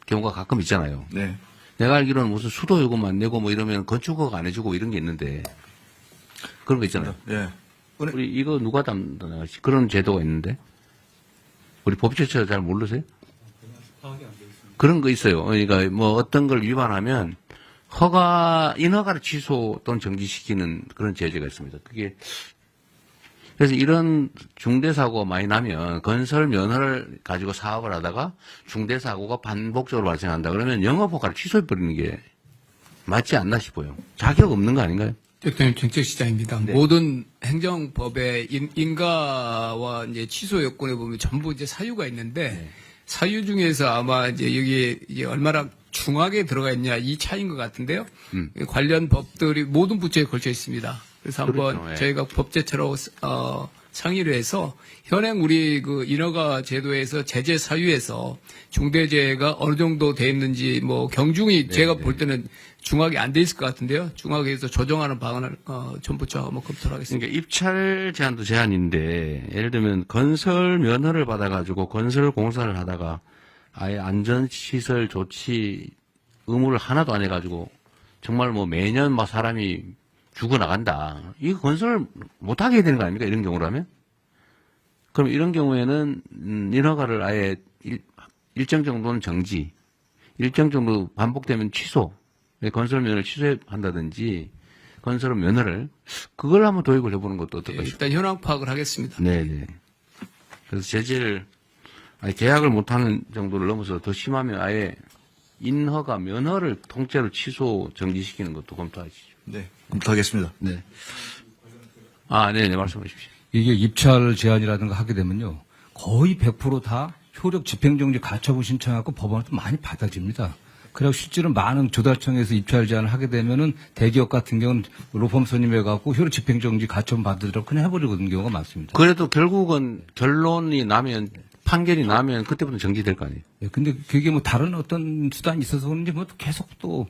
경우가 가끔 있잖아요. 네. 내가 알기로는 무슨 수도 요금 안 내고 뭐 이러면 건축허가 안 해주고 이런 게 있는데, 그런 거 있잖아요. 네. 우리 이거 누가 담당하시? 그런 제도가 있는데, 우리 법제처 잘 모르세요? 그런 거 있어요. 그러니까 뭐 어떤 걸 위반하면 인허가를 취소 또는 정지시키는 그런 제재가 있습니다. 그게 그래서 이런 중대사고가 많이 나면 건설 면허를 가지고 사업을 하다가 중대사고가 반복적으로 발생한다. 그러면 영업허가를 취소해버리는 게 맞지 않나 싶어요. 자격 없는 거 아닌가요? 대통령 정책시장입니다. 네. 모든 행정법에 인가와 이제 취소 요건에 보면 전부 이제 사유가 있는데 사유 중에서 아마 이제 여기에 이제 얼마나 중하게 들어가 있냐 이 차이인 것 같은데요. 관련 법들이 모든 부처에 걸쳐 있습니다. 그래서 한번 그렇죠. 예. 저희가 법제처로 상의를 해서 현행 우리 그 인허가 제도에서 제재 사유에서 중대재해가 어느 정도 돼 있는지 뭐 경중이 제가 볼 때는 중하게 안 돼 있을 것 같은데요. 중하게 해서 조정하는 방안을 전부처 한번 검토를 하겠습니다. 그러니까 입찰 제한도 제한인데 예를 들면 건설 면허를 받아가지고 건설 공사를 하다가 아예 안전시설 조치 의무를 하나도 안 해가지고 정말 뭐 매년 막 사람이 죽어나간다. 이거 건설 못하게 해야 되는 거 아닙니까? 이런 경우라면? 그럼 이런 경우에는 인허가를 아예 일정 정도는 정지, 일정 정도 반복되면 취소, 건설 면허를 취소한다든지 건설 면허를 그걸 한번 도입을 해보는 것도 어떨까 싶습니다. 일단 현황 파악을 하겠습니다. 네네. 그래서 제재를 계약을 못하는 정도를 넘어서 더 심하면 아예 인허가 면허를 통째로 취소 정지시키는 것도 검토하시죠. 네, 검토하겠습니다. 네. 네네, 말씀해 주십시오. 이게 입찰 제한이라든가 하게 되면요. 거의 100% 다 효력 집행정지 가처분 신청하고 법원에서 많이 받아집니다. 그리고 실제로 많은 조달청에서 입찰 제한을 하게 되면은 대기업 같은 경우는 로펌 선임해갖고 효력 집행정지 가처분 받으더라도 그냥 해버리거든 경우가 많습니다. 그래도 결국은 결론이 나면, 판결이 나면 그때부터 정지될 거 아니에요? 예, 근데 그게 뭐 다른 어떤 수단이 있어서 그런지 뭐 계속 또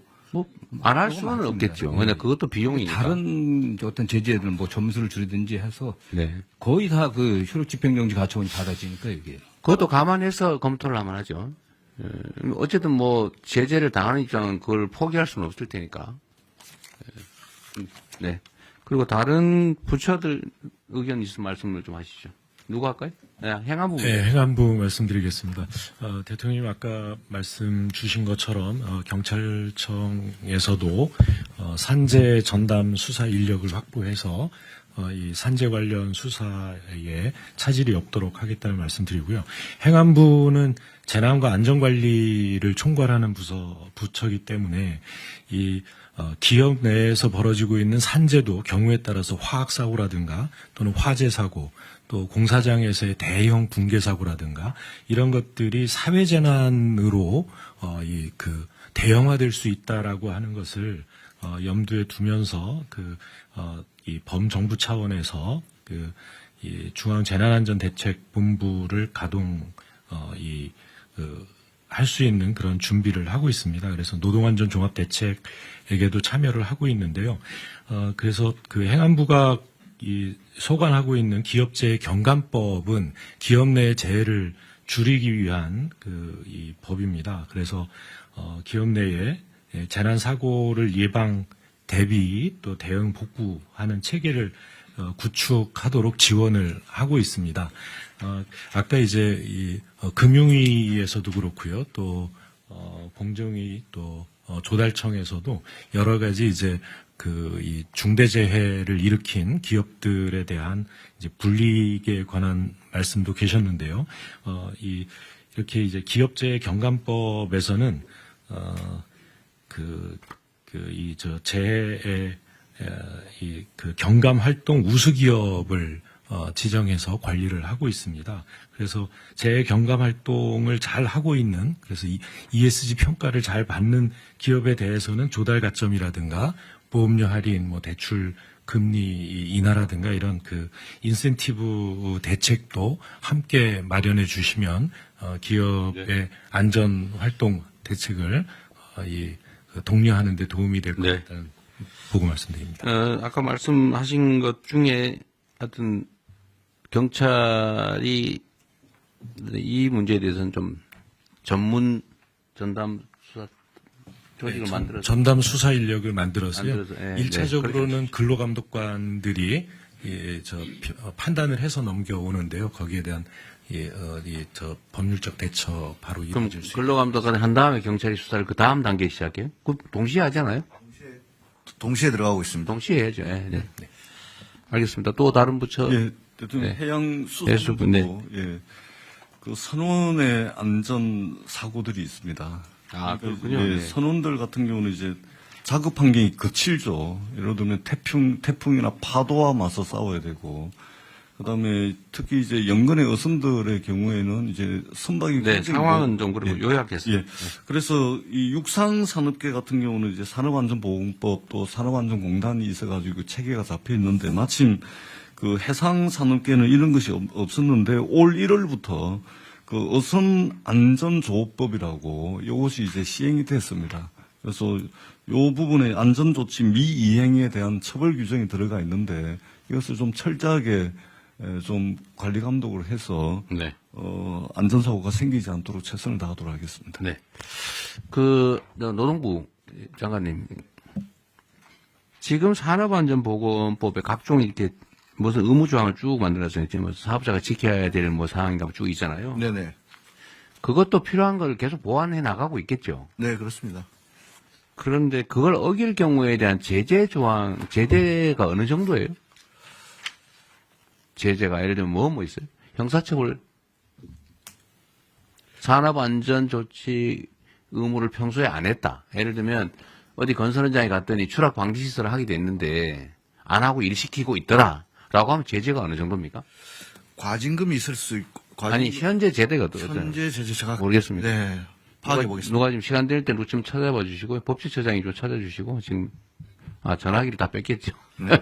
안 할 수는 없겠죠. 왜냐 그것도 비용이니까. 다른 어떤 제재들 뭐 점수를 줄이든지 해서 네. 거의 다 그 효력 집행정지 가처분이 받아지니까 이게. 그것도 감안해서 검토를 하면 하죠. 어쨌든 뭐 제재를 당하는 입장은 그걸 포기할 수는 없을 테니까. 네. 그리고 다른 부처들 의견 있으면 말씀을 좀 하시죠. 누가 할까요? 네, 행안부. 네, 행안부 말씀드리겠습니다. 대통령님 아까 말씀 주신 것처럼 경찰청에서도 산재 전담 수사 인력을 확보해서 이 산재 관련 수사에 차질이 없도록 하겠다는 말씀드리고요. 행안부는 재난과 안전관리를 총괄하는 부처이기 때문에 이 기업 내에서 벌어지고 있는 산재도 경우에 따라서 화학사고라든가 또는 화재사고 또 공사장에서의 대형 붕괴사고라든가 이런 것들이 사회재난으로 대형화될 수 있다라고 하는 것을 염두에 두면서 이 범정부 차원에서 이 중앙재난안전대책본부를 가동 할 수 있는 그런 준비를 하고 있습니다. 그래서 노동안전 종합대책에게도 참여를 하고 있는데요. 그래서 그 행안부가 소관하고 있는 기업재해 경감법은 기업 내 재해를 줄이기 위한 이 법입니다. 그래서 기업 내에 재난 사고를 예방, 대비 또 대응 복구하는 체계를 구축하도록 지원을 하고 있습니다. 아까 이제 금융위에서도 그렇고요, 또 공정위 또 조달청에서도 여러 가지 이제 이 중대재해를 일으킨 기업들에 대한 이제 불이익에 관한 말씀도 계셨는데요. 이렇게 이제 기업재해 경감법에서는 재해의 그 경감 활동 우수 기업을 지정해서 관리를 하고 있습니다. 그래서 재해 경감 활동을 잘 하고 있는, 그래서 ESG 평가를 잘 받는 기업에 대해서는 조달 가점이라든가 보험료 할인, 대출 금리 인하라든가 이런 그 인센티브 대책도 함께 마련해 주시면 기업의 안전 활동 대책을 독려하는 데 도움이 될 것 같다는 보고 말씀드립니다. 아까 말씀하신 것 중에 하여튼 경찰이 이 문제에 대해서는 좀 전문 전담 수사 조직을 만들어서 전담 수사 인력을 만들어서요. 1차적으로는 그렇죠. 근로감독관들이 판단을 해서 넘겨오는데요. 거기에 대한 법률적 대처 바로 이루어질 수 있습니다. 근로감독관을 한 다음에 경찰이 수사를 그 다음 단계에 시작해요? 동시에 하잖아요? 동시에 들어가고 있습니다. 동시에 해야죠. 네. 알겠습니다. 또 다른 부처. 대통령 해양수산부도 그 선원의 안전 사고들이 있습니다. 그렇군요. 선원들 같은 경우는 이제 작업 환경이 거칠죠. 예를 들면 태풍이나 파도와 맞서 싸워야 되고, 그다음에 특히 이제 연근의 어선들의 경우에는 이제 선박이 상황은 좀 그리고 요약해서. 그래서 이 육상산업계 같은 경우는 이제 산업안전보건법 또 산업안전공단이 있어가지고 체계가 잡혀 있는데 마침 그 해상산업계는 이런 것이 없었는데 올 1월부터 그 어선안전조업법이라고 이것이 이제 시행이 됐습니다. 그래서 요 부분에 안전조치 미이행에 대한 처벌 규정이 들어가 있는데 이것을 좀 철저하게 좀 관리 감독을 해서 안전사고가 생기지 않도록 최선을 다하도록 하겠습니다. 네. 노동부 장관님, 지금 산업안전보건법에 각종 이렇게 무슨 의무조항을 쭉 만들어서 이제 사업자가 지켜야 될 사항인가 쭉 있잖아요. 네네. 그것도 필요한 걸 계속 보완해 나가고 있겠죠. 네, 그렇습니다. 그런데 그걸 어길 경우에 대한 제재가 어느 정도예요? 제재가 예를 들면 뭐 있어요? 형사처벌, 산업안전조치 의무를 평소에 안 했다. 예를 들면 어디 건설 현장에 갔더니 추락 방지 시설을 하게 됐는데 안 하고 일 시키고 있더라. 라고 하면 제재가 어느 정도입니까? 과징금이 있을 수 있고. 아니, 현재 제재가 어떠세요? 현재 제재 제가 모르겠습니다. 네. 파악해 보겠습니다. 누가 지금 시간 될 때 좀 찾아봐 주시고, 법제처장이 좀 찾아주시고, 지금, 전화기를 다 뺐겠죠. 네.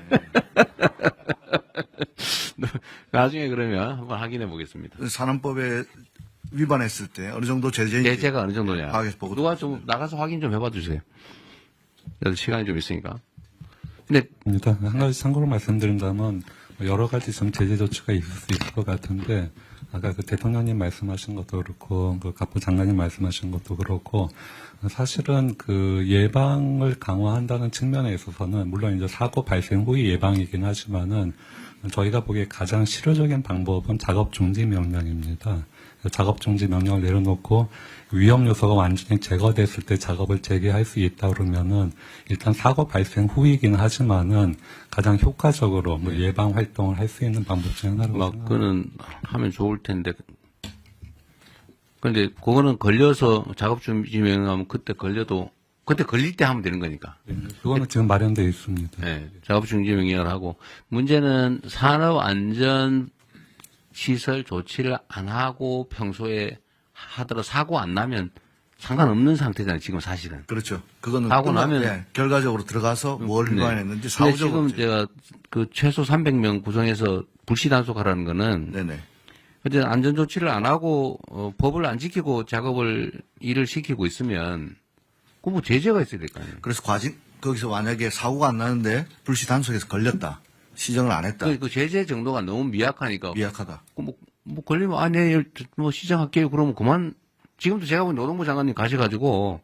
나중에 그러면 한번 확인해 보겠습니다. 산업법에 위반했을 때 어느 정도 제재가 어느 정도냐. 보고 누가 좀 나가서 확인 좀 해봐 주세요. 그래도 시간이 좀 있으니까. 근데 한 가지 참고로 말씀드린다면 여러 가지 좀 제재 조치가 있을 수 있을 것 같은데 아까 그 대통령님 말씀하신 것도 그렇고 그 갑부 장관님 말씀하신 것도 그렇고 사실은 그 예방을 강화한다는 측면에 있어서는 물론 이제 사고 발생 후의 예방이긴 하지만은 저희가 보기에 가장 실효적인 방법은 작업 중지 명령입니다. 작업 중지 명령을 내려놓고 위험 요소가 완전히 제거됐을 때 작업을 재개할 수 있다 그러면은 일단 사고 발생 후이긴 하지만은 가장 효과적으로 예방 활동을 할 수 있는 방법 중 하나라고 그거는 하면 좋을 텐데. 그런데 그거는 걸려서 작업 중지 명령하면 그때 걸릴 때 하면 되는 거니까. 그거는 지금 마련되어 있습니다. 네, 작업 중지 명령을 하고 문제는 산업 안전 시설 조치를 안 하고 평소에 하더라도 사고 안 나면 상관없는 상태잖아요, 지금 사실은. 그렇죠. 그거는 하고 나면 결과적으로 들어가서 뭘 위반했는지 사후적으로. 지금 제가 그 최소 300명 구성해서 불시 단속하라는 거는 어쨌든 안전조치를 안 하고, 법을 안 지키고 일을 시키고 있으면, 그 뭐 제재가 있어야 될 거 아니에요. 그래서 거기서 만약에 사고가 안 나는데 불시 단속에서 걸렸다. 시정을 안 했다. 그 제재 정도가 너무 미약하니까. 미약하다. 뭐 걸리면, 네, 뭐 시정할게요. 그러면 그만, 지금도 제가 본 노동부 장관님 가셔가지고,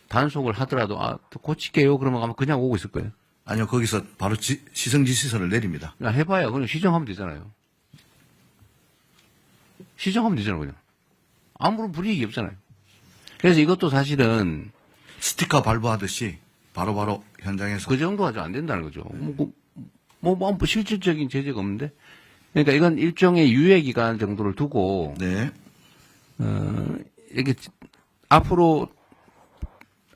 단속을 하더라도, 고칠게요. 그러면 아마 그냥 오고 있을 거예요. 아니요, 거기서 바로 시정지시서를 내립니다. 야, 해봐야 그냥 시정하면 되잖아요. 시정하면 되잖아요, 그냥. 아무런 불이익이 없잖아요. 그래서 이것도 사실은 스티커 발부하듯이 바로바로 현장에서 그 정도가 좀 안 된다는 거죠. 뭐 실질적인 제재가 없는데. 그러니까 이건 일종의 유예 기간 정도를 두고 이렇게 앞으로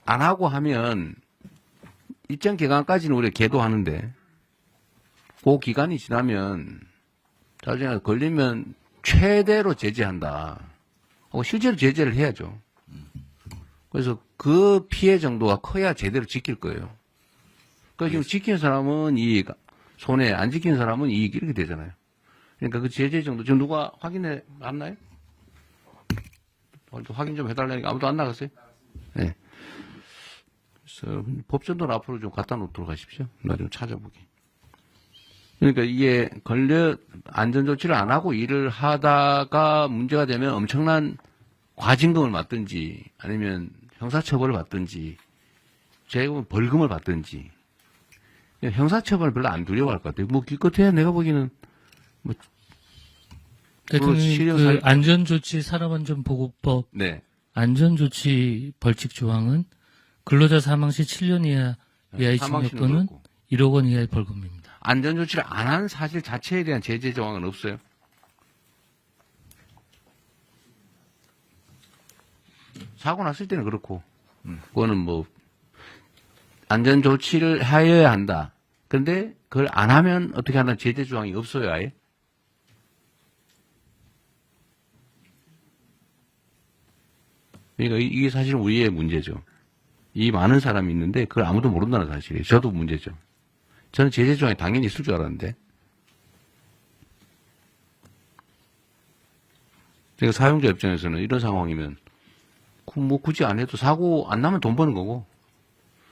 안 하고 하면 일정 기간까지는 우리가 계도하는데 그 기간이 지나면 나중에 걸리면 최대로 제재한다. 실제로 제재를 해야죠. 그래서 그 피해 정도가 커야 제대로 지킬 거예요. 그러니까 지금 지키는 사람은 이익, 손해, 안 지키는 사람은 이익 이렇게 되잖아요. 그러니까 그 제재 정도, 지금 누가 확인해 왔나요? 확인 좀 해달라니까 아무도 안 나갔어요? 네. 그래서 법전도를 앞으로 좀 갖다 놓도록 하십시오. 나 좀 찾아보기. 그러니까 이게 안전조치를 안 하고 일을 하다가 문제가 되면 엄청난 과징금을 받든지 아니면 형사처벌을 받든지 제가 보면 벌금을 받든지 형사처벌을 별로 안 두려워할 것 같아요. 뭐 기껏해야 내가 보기에는 뭐 대통령이 그 안전조치 산업안전보고법 네. 안전조치 벌칙 조항은 근로자 사망 시 7년 이하의 징역 또는 1억 원 이하의 벌금입니다. 안전조치를 안 한 사실 자체에 대한 제재 조항은 없어요. 사고 났을 때는 그렇고, 그거는 뭐, 안전조치를 하여야 한다. 근데 그걸 안 하면 어떻게 하는 제재 조항이 없어요, 아예? 그러니까 이게 사실 우리의 문제죠. 이 많은 사람이 있는데 그걸 아무도 모른다는 사실이에요. 저도 문제죠. 저는 제재 조항이 당연히 있을 줄 알았는데. 제가 사용자 입장에서는 이런 상황이면 뭐 굳이 안 해도 사고 안 나면 돈 버는 거고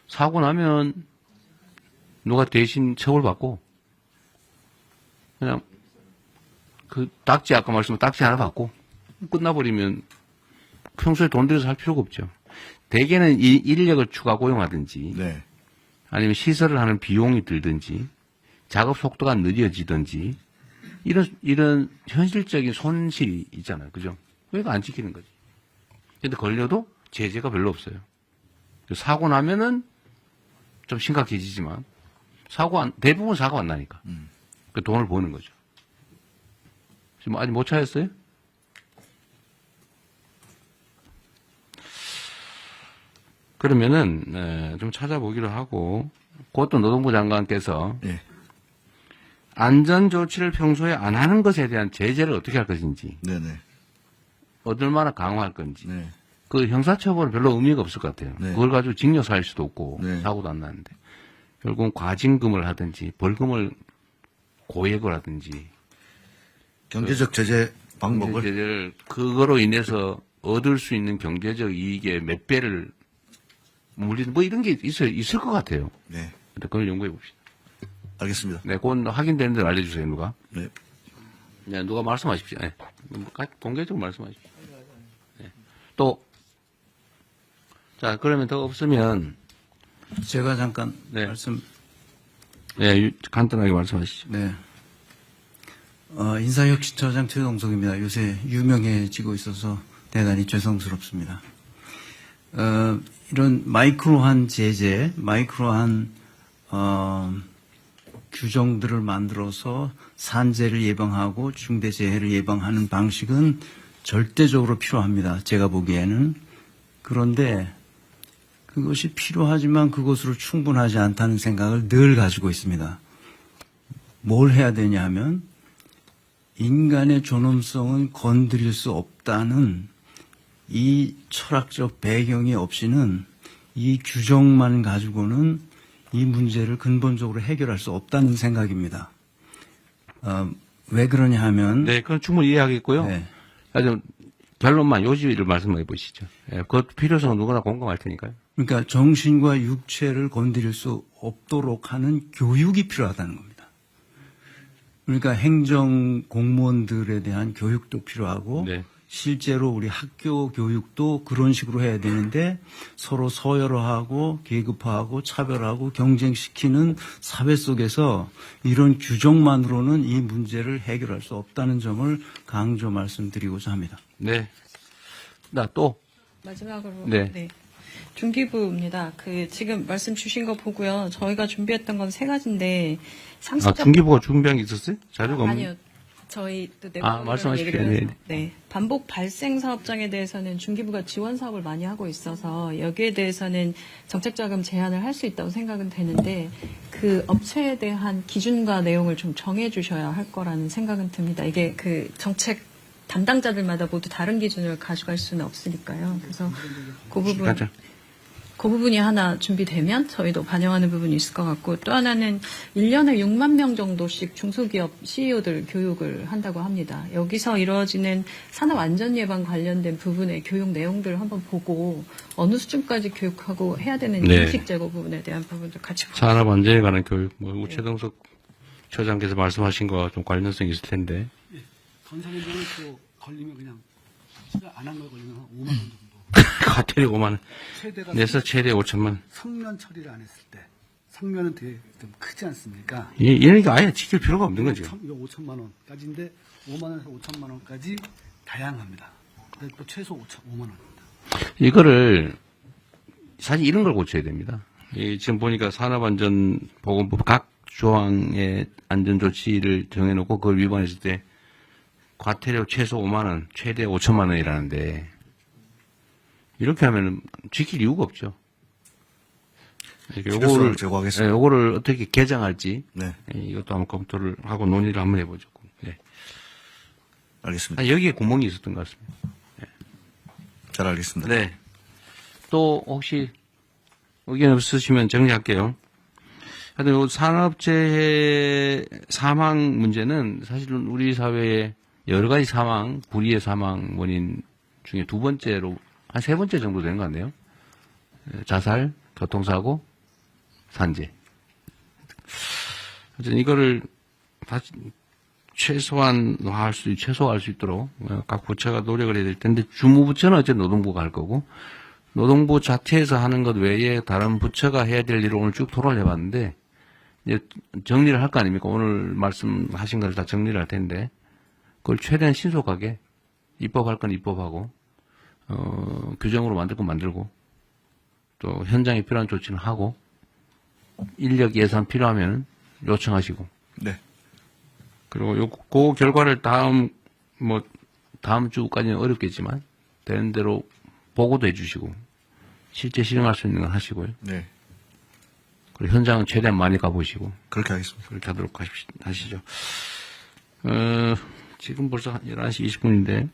사고 나면 누가 대신 처벌받고 그냥 그 딱지 아까 말씀한 딱지 하나 받고 끝나버리면 평소에 돈 들여서 할 필요가 없죠. 대개는 인력을 추가 고용하든지 아니면 시설을 하는 비용이 들든지 작업 속도가 느려지든지 이런 현실적인 손실이 있잖아요. 그죠? 그러니까 안 지키는 거지. 근데 걸려도 제재가 별로 없어요. 사고 나면은 좀 심각해지지만 대부분 사고 안 나니까. 그 돈을 버는 거죠. 지금 아직 못 찾았어요? 그러면은 좀 찾아보기로 하고 그것도 노동부 장관께서 안전조치를 평소에 안 하는 것에 대한 제재를 어떻게 할 것인지 얼마나 강화할 건지 그 형사처벌은 별로 의미가 없을 것 같아요. 그걸 가지고 징역 살 수도 없고 사고도 안 나는데 결국은 과징금을 하든지 벌금을 고액을 하든지 경제적 제재 방법을 제재를 그거로 인해서 얻을 수 있는 경제적 이익의 몇 배를 물리는 뭐 이런 게 있을 것 같아요. 네. 그걸 연구해 봅시다. 알겠습니다. 네, 그건 확인되는 대로 알려주세요, 누가. 네. 네, 누가 말씀하십시오. 네. 공개적으로 말씀하십시오. 네. 또, 자, 그러면 더 없으면. 제가 잠깐 말씀. 네, 간단하게 말씀하시죠. 네. 인사혁신처장 최동석입니다. 요새 유명해지고 있어서 대단히 죄송스럽습니다. 이런 마이크로한 제재, 마이크로한, 규정들을 만들어서 산재를 예방하고 중대재해를 예방하는 방식은 절대적으로 필요합니다. 제가 보기에는. 그런데 그것이 필요하지만 그것으로 충분하지 않다는 생각을 늘 가지고 있습니다. 뭘 해야 되냐 하면 인간의 존엄성은 건드릴 수 없다는 이 철학적 배경이 없이는 이 규정만 가지고는 이 문제를 근본적으로 해결할 수 없다는 생각입니다. 왜 그러냐 하면 네, 그건 충분히 이해하겠고요. 네. 아주 결론만 요지를 말씀해 보시죠. 예, 그 필요성은 누구나 공감할 테니까요. 그러니까 정신과 육체를 건드릴 수 없도록 하는 교육이 필요하다는 겁니다. 그러니까 행정 공무원들에 대한 교육도 필요하고 네. 실제로 우리 학교 교육도 그런 식으로 해야 되는데 서로 서열화하고 계급화하고 차별하고 경쟁시키는 사회 속에서 이런 규정만으로는 이 문제를 해결할 수 없다는 점을 강조 말씀드리고자 합니다. 네. 나 또. 마지막으로 네. 중기부입니다. 지금 말씀 주신 거 보고요. 저희가 준비했던 건 3가지인데 상습적 중기부가 준비한 게 있었어요? 자료가 없는. 아니요. 저희 또 말씀하십시오. 얘기를 네. 해서 네. 반복 발생 사업장에 대해서는 중기부가 지원 사업을 많이 하고 있어서 여기에 대해서는 정책자금 제한을 할 수 있다고 생각은 되는데 그 업체에 대한 기준과 내용을 좀 정해 주셔야 할 거라는 생각은 듭니다. 이게 그 정책 담당자들마다 모두 다른 기준을 가져갈 수는 없으니까요. 그래서 그 부분이 하나 준비되면 저희도 반영하는 부분이 있을 것 같고 또 하나는 1년에 6만 명 정도씩 중소기업 CEO들 교육을 한다고 합니다. 여기서 이루어지는 산업안전 예방 관련된 부분의 교육 내용들을 한번 보고 어느 수준까지 교육하고 해야 되는 인식 제고 부분에 대한 부분도 같이 보고 산업안전에 관한 교육, 우체동석 처장께서 말씀하신 거와 좀 관련성이 있을 텐데. 건설현장을 또 걸리면 그냥 안 한 걸 걸리면 한 5만 원 정도. 과태료 5만 원. 내서 최대 5천만 원. 성면 처리를 안 했을 때 성면은 되게 좀 크지 않습니까? 얘네가 아예 지킬 필요가 없는 거죠. 이거 5천만 원까지인데 5만 원에서 5천만 원까지 다양합니다. 또 최소 5만 원입니다. 이거를 사실 이런 걸 고쳐야 됩니다. 지금 보니까 산업안전보건법 각 조항의 안전조치를 정해놓고 그걸 위반했을 때 과태료 최소 5만 원, 최대 5천만 원이라는데 이렇게 하면 지킬 이유가 없죠. 필요성을 제고하겠습니다. 요거를 어떻게 개정할지 네. 이것도 한번 검토를 하고 논의를 한번 해보죠. 네. 알겠습니다. 여기에 구멍이 있었던 것 같습니다. 네. 잘 알겠습니다. 네. 또 혹시 의견 없으시면 정리할게요. 하여튼 산업재해 사망 문제는 사실은 우리 사회의 여러 가지 사망, 불의의 사망 원인 중에 두 번째로 한 세 번째 정도 되는 것 같네요. 자살, 교통사고, 산재. 하여튼 이거를 다시 최소화할 수 있도록 각 부처가 노력을 해야 될 텐데 주무부처는 어쨌든 노동부가 할 거고 노동부 자체에서 하는 것 외에 다른 부처가 해야 될 일을 오늘 쭉 토론을 해봤는데 이제 정리를 할 거 아닙니까? 오늘 말씀하신 걸 다 정리를 할 텐데 그걸 최대한 신속하게 입법할 건 입법하고 규정으로 만들 건 만들고 또 현장에 필요한 조치는 하고 인력 예산 필요하면 요청하시고 네. 그리고 그 결과를 다음 주까지는 어렵겠지만 되는 대로 보고도 해주시고 실제 실행할 수 있는 건 하시고요. 네. 그리고 현장은 최대한 많이 가보시고 그렇게 하겠습니다. 그렇게 하도록 하시죠. 지금 벌써 11시 20분인데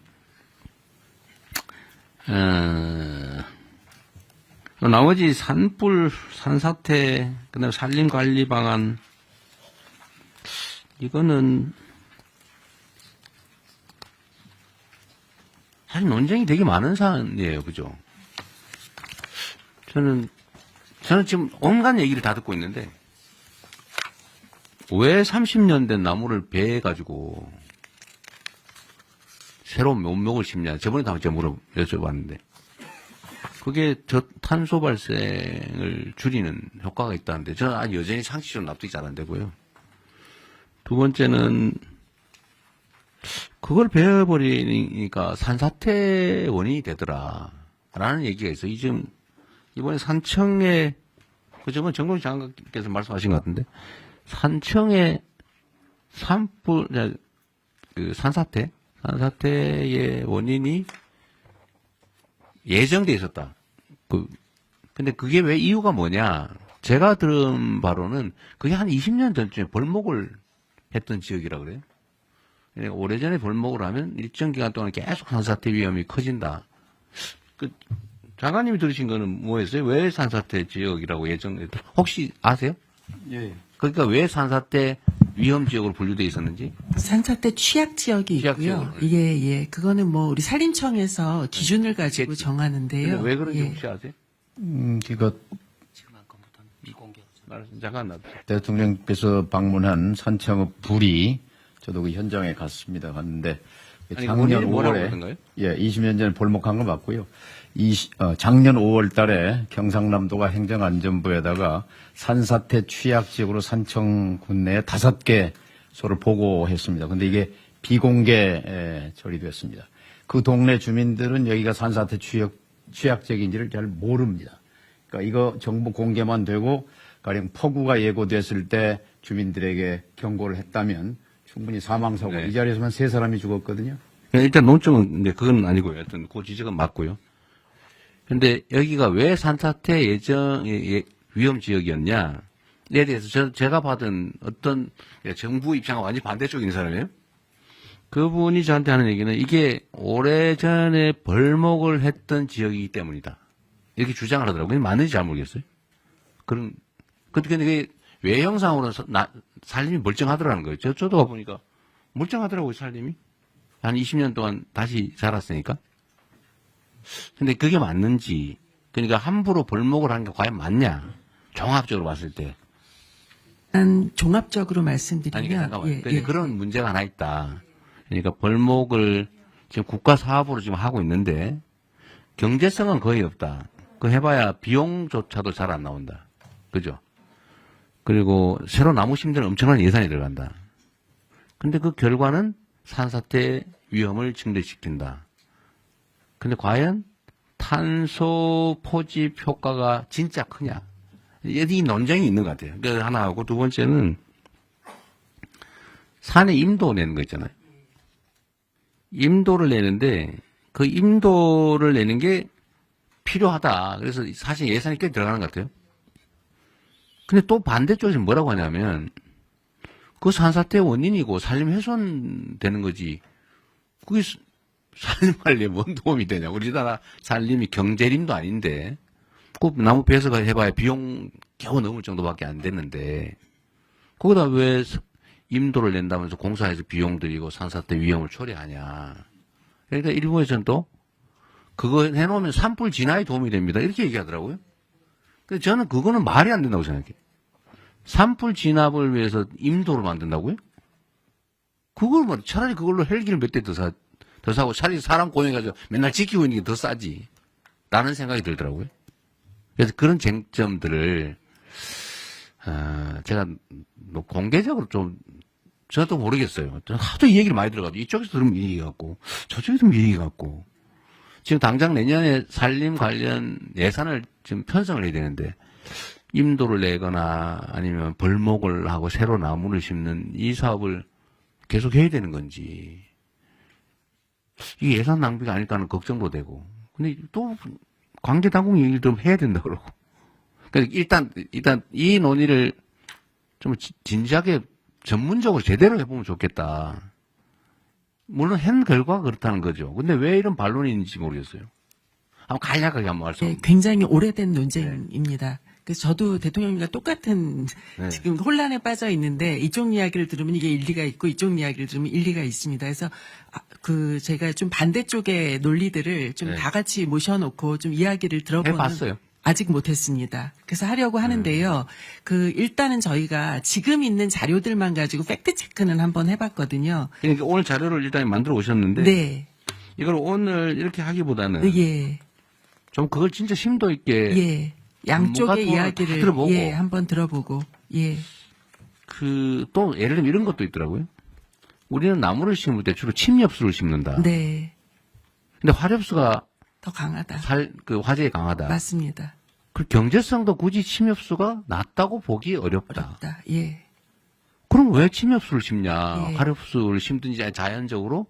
나머지 산불, 산사태, 그다음에 산림관리 방안 이거는 사실 논쟁이 되게 많은 사안이에요, 그죠? 저는 지금 온갖 얘기를 다 듣고 있는데 왜 30년 된 나무를 베해가지고 새로운 묘목을 심냐? 저번에 다 제가 여쭤봤는데 그게 탄소 발생을 줄이는 효과가 있다는데 저는 여전히 상식적으로 납득이 잘 안 되고요. 두 번째는 그걸 베어버리니까 산사태 원인이 되더라라는 얘기가 있어요. 지금 이번에 산청에 저번 정동희 장관께서 말씀하신 것 같은데 산청에 산사태의 원인이 예정돼 있었다. 근데 그게 왜 이유가 뭐냐? 제가 들은 바로는 그게 한 20년 전쯤에 벌목을 했던 지역이라 그래요. 오래전에 벌목을 하면 일정 기간 동안 계속 산사태 위험이 커진다. 장관님이 들으신 거는 뭐였어요? 왜 산사태 지역이라고 혹시 아세요? 예. 그러니까 왜 산사태 위험 지역으로 분류돼 있었는지? 산사태 취약 지역이 있고요. 예. 그거는 뭐 우리 산림청에서 기준을 가지고 정하는데요. 근데 왜 그런지 예. 혹시 아세요? 그거 잠깐 나. 대통령께서 방문한 산청읍 불이 저도 그 현장에 갔는데 아니, 작년 원인이 뭐라고 5월에 그러던가요? 20년 전에 볼목한 거 맞고요. 작년 5월 달에 경상남도가 행정안전부에다가 산사태 취약 지역으로 산청군 내에 5개소를 보고했습니다. 근데 이게 비공개 처리됐습니다. 그 동네 주민들은 여기가 산사태 취약 지역인지를 잘 모릅니다. 그러니까 이거 정보 공개만 되고 가령 폭우가 예고됐을 때 주민들에게 경고를 했다면 충분히 사망사고 이 자리에서만 3사람이 죽었거든요. 일단 논점은 그건 아니고요. 하여튼 그 지적은 맞고요. 근데 여기가 왜 산사태 위험 지역이었냐에 대해서 제가 받은 어떤 정부 입장과 완전히 반대쪽인 사람이에요. 그분이 저한테 하는 얘기는 이게 오래전에 벌목을 했던 지역이기 때문이다. 이렇게 주장을 하더라고요. 근데 맞는지 잘 모르겠어요. 근데 그게 외형상으로는 살림이 멀쩡하더라는 거예요. 저도 가보니까 멀쩡하더라고요, 살림이. 한 20년 동안 다시 자랐으니까. 근데 그게 맞는지, 그러니까 함부로 벌목을 한 게 과연 맞냐? 종합적으로 봤을 때. 종합적으로 말씀드리면. 그러니까 그런 문제가 하나 있다. 그러니까 벌목을 지금 국가 사업으로 지금 하고 있는데 경제성은 거의 없다. 그 해봐야 비용조차도 잘 안 나온다. 그죠? 그리고 새로 나무 심는 엄청난 예산이 들어간다. 근데 그 결과는 산사태 위험을 증대시킨다. 근데 과연 탄소 포집 효과가 진짜 크냐? 이 논쟁이 있는 것 같아요. 그 하나하고 두 번째는 산에 임도 내는 거 있잖아요. 임도를 내는데 그 임도를 내는 게 필요하다. 그래서 사실 예산이 꽤 들어가는 것 같아요. 근데 또 반대쪽에서 뭐라고 하냐면 그 산사태의 원인이고 산림 훼손되는 거지. 그게 산림 관리에 뭔 도움이 되냐. 우리나라 산림이 경제림도 아닌데 그 나무 베어서 해봐야 비용 겨우 넘을 정도밖에 안 되는데 거기다 왜 임도를 낸다면서 공사해서 비용 들이고 산사태 위험을 초래하냐. 그러니까 일부에서는 또 그거 해놓으면 산불 진화에 도움이 됩니다. 이렇게 얘기하더라고요. 근데 저는 그거는 말이 안 된다고 생각해요. 산불 진압을 위해서 임도를 만든다고요? 그걸 뭐 차라리 그걸로 헬기를 몇 대 더 사고 차라리 사람 고용해가지고 맨날 지키고 있는 게 더 싸지. 라는 생각이 들더라고요. 그래서 그런 쟁점들을 제가 뭐 공개적으로 좀 저도 모르겠어요. 하도 이 얘기를 많이 들어가지고 이쪽에서 들으면 이 얘기 같고 저쪽에서 들으면 이 얘기 같고 지금 당장 내년에 산림 관련 예산을 지금 편성을 해야 되는데 임도를 내거나 아니면 벌목을 하고 새로 나무를 심는 이 사업을 계속 해야 되는 건지 이게 예산 낭비가 아닐까 하는 걱정도 되고 근데 또 관계당국 얘기를 좀 해야 된다 그러고 그러니까 일단 이 논의를 좀 진지하게 전문적으로 제대로 해보면 좋겠다. 물론 한 결과가 그렇다는 거죠. 근데 왜 이런 반론인지 모르겠어요. 한번 간략하게 한번 말씀. 굉장히 오래된 논쟁입니다. 그래서 저도 대통령님과 똑같은 지금 혼란에 빠져 있는데 이쪽 이야기를 들으면 이게 일리가 있고 이쪽 이야기를 들으면 일리가 있습니다. 그래서 제가 좀 반대쪽의 논리들을 좀 다 같이 모셔놓고 좀 이야기를 들어보는. 해봤어요. 아직 못했습니다. 그래서 하려고 하는데요. 일단은 저희가 지금 있는 자료들만 가지고 팩트 체크는 한번 해봤거든요. 그러니까 오늘 자료를 일단 만들어 오셨는데. 네. 이걸 오늘 이렇게 하기보다는. 좀 그걸 진짜 심도 있게. 양쪽의 이야기를 들어보고. 한번 들어보고. 또 예를 들면 이런 것도 있더라고요. 우리는 나무를 심을 때 주로 침엽수를 심는다. 네. 근데 화엽수가 더 강하다. 화재에 강하다. 맞습니다. 그 경제성도 굳이 침엽수가 낮다고 보기 어렵다. 그럼 왜 침엽수를 심냐? 화엽수를 심든지 자연적으로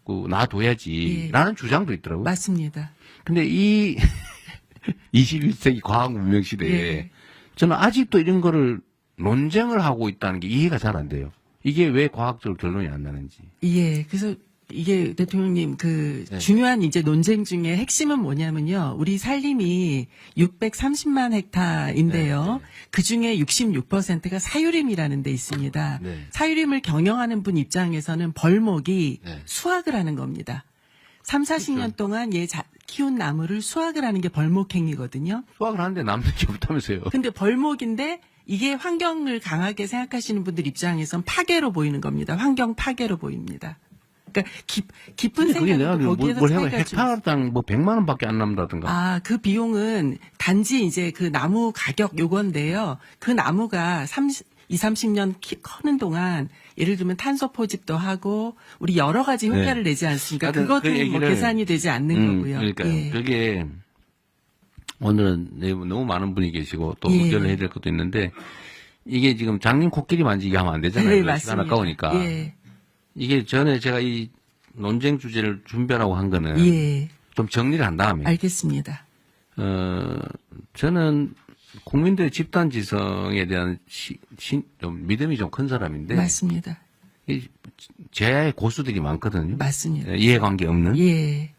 놔둬야지. 라는 주장도 있더라고요. 맞습니다. 근데 이 21세기 과학 문명 시대에 저는 아직도 이런 거를 논쟁을 하고 있다는 게 이해가 잘 안 돼요. 이게 왜 과학적으로 결론이 안 나는지. 그래서 이게 대통령님 네. 중요한 이제 논쟁 중에 핵심은 뭐냐면요. 우리 산림이 630만 헥타인데요. 그 중에 66%가 사유림이라는 데 있습니다. 네. 사유림을 경영하는 분 입장에서는 벌목이 네. 수확을 하는 겁니다. 3, 40년 동안 키운 나무를 수확을 하는 게 벌목행위거든요. 수확을 하는데 남는 게 없다면서요. 근데 벌목인데 이게 환경을 강하게 생각하시는 분들 입장에선 파괴로 보이는 겁니다. 환경 파괴로 보입니다. 그러니까 깊은 그게 내가 생각도 거기에서 뭘 해봐. 차이가 좀 헥타르당 뭐 100만 원밖에 안 남는다든가. 그 비용은 단지 이제 그 나무 가격 요건데요. 그 나무가 30년 커는 동안 예를 들면 탄소 포집도 하고 우리 여러 가지 효과를 네. 내지 않습니까? 하여튼 그것도 그 뭐 얘기를- 계산이 되지 않는 거고요. 그러니까요. 예. 그게 오늘은 너무 많은 분이 계시고 또 예. 의견을 해야 될 것도 있는데 이게 지금 장님 코끼리 만지기 하면 안 되잖아요. 네, 시간 맞습니다. 아까우니까. 예. 이게 전에 제가 이 논쟁 주제를 준비하라고 한 거는 예. 좀 정리를 한 다음에 알겠습니다. 저는 국민들의 집단 지성에 대한 좀 믿음이 좀 큰 사람인데 맞습니다. 제야의 고수들이 많거든요. 맞습니다. 이해관계 없는. 예.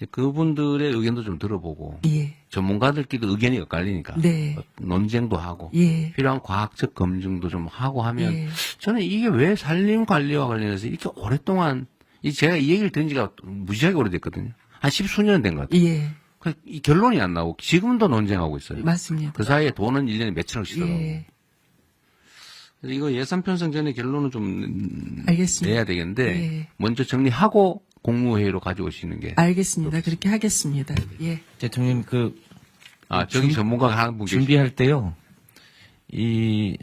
그분들의 의견도 좀 들어보고 예. 전문가들끼리 의견이 엇갈리니까 네. 논쟁도 하고 예. 필요한 과학적 검증도 좀 하고 하면 예. 저는 이게 왜 산림 관리와 관련해서 이렇게 오랫동안 제가 이 얘기를 들은 지가 무지하게 오래됐거든요. 한 10수년 된 것 같아요. 예. 이 결론이 안 나오고 지금도 논쟁하고 있어요. 맞습니다. 그 사이에 돈은 1년에 몇천억씩 들어가고. 예. 그래서 이거 예산 편성 전에 결론을 좀 알겠습니다. 내야 되겠는데 예. 먼저 정리하고 국무회의로 가져오시는 게. 알겠습니다. 그렇게 하겠습니다. 예. 대통령 저기 전문가가 하는 분 준비할 때요. 이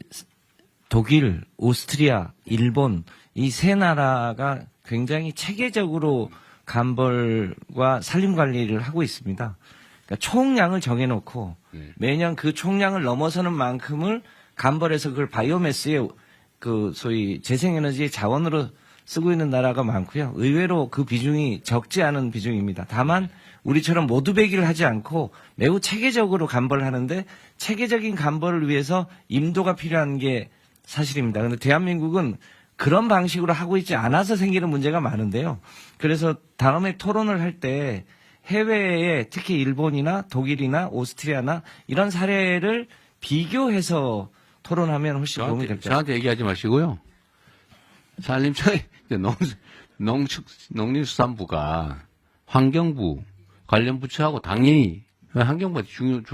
독일, 오스트리아, 일본 이 세 나라가 굉장히 체계적으로 감벌과 산림 관리를 하고 있습니다. 그러니까 총량을 정해놓고 매년 그 총량을 넘어서는 만큼을 감벌해서 그걸 바이오매스의 소위 재생에너지의 자원으로 쓰고 있는 나라가 많고요. 의외로 그 비중이 적지 않은 비중입니다. 다만 우리처럼 모두 배기를 하지 않고 매우 체계적으로 감벌을 하는데 체계적인 감벌을 위해서 임도가 필요한 게 사실입니다. 그런데 대한민국은 그런 방식으로 하고 있지 않아서 생기는 문제가 많은데요. 그래서 다음에 토론을 할 때 해외에 특히 일본이나 독일이나 오스트리아나 이런 사례를 비교해서 토론하면 훨씬 도움이 될 거예요. 저한테 얘기하지 마시고요. 산림청에 농림수산부가 환경부 관련 부처하고 당연히 환경부가 중요한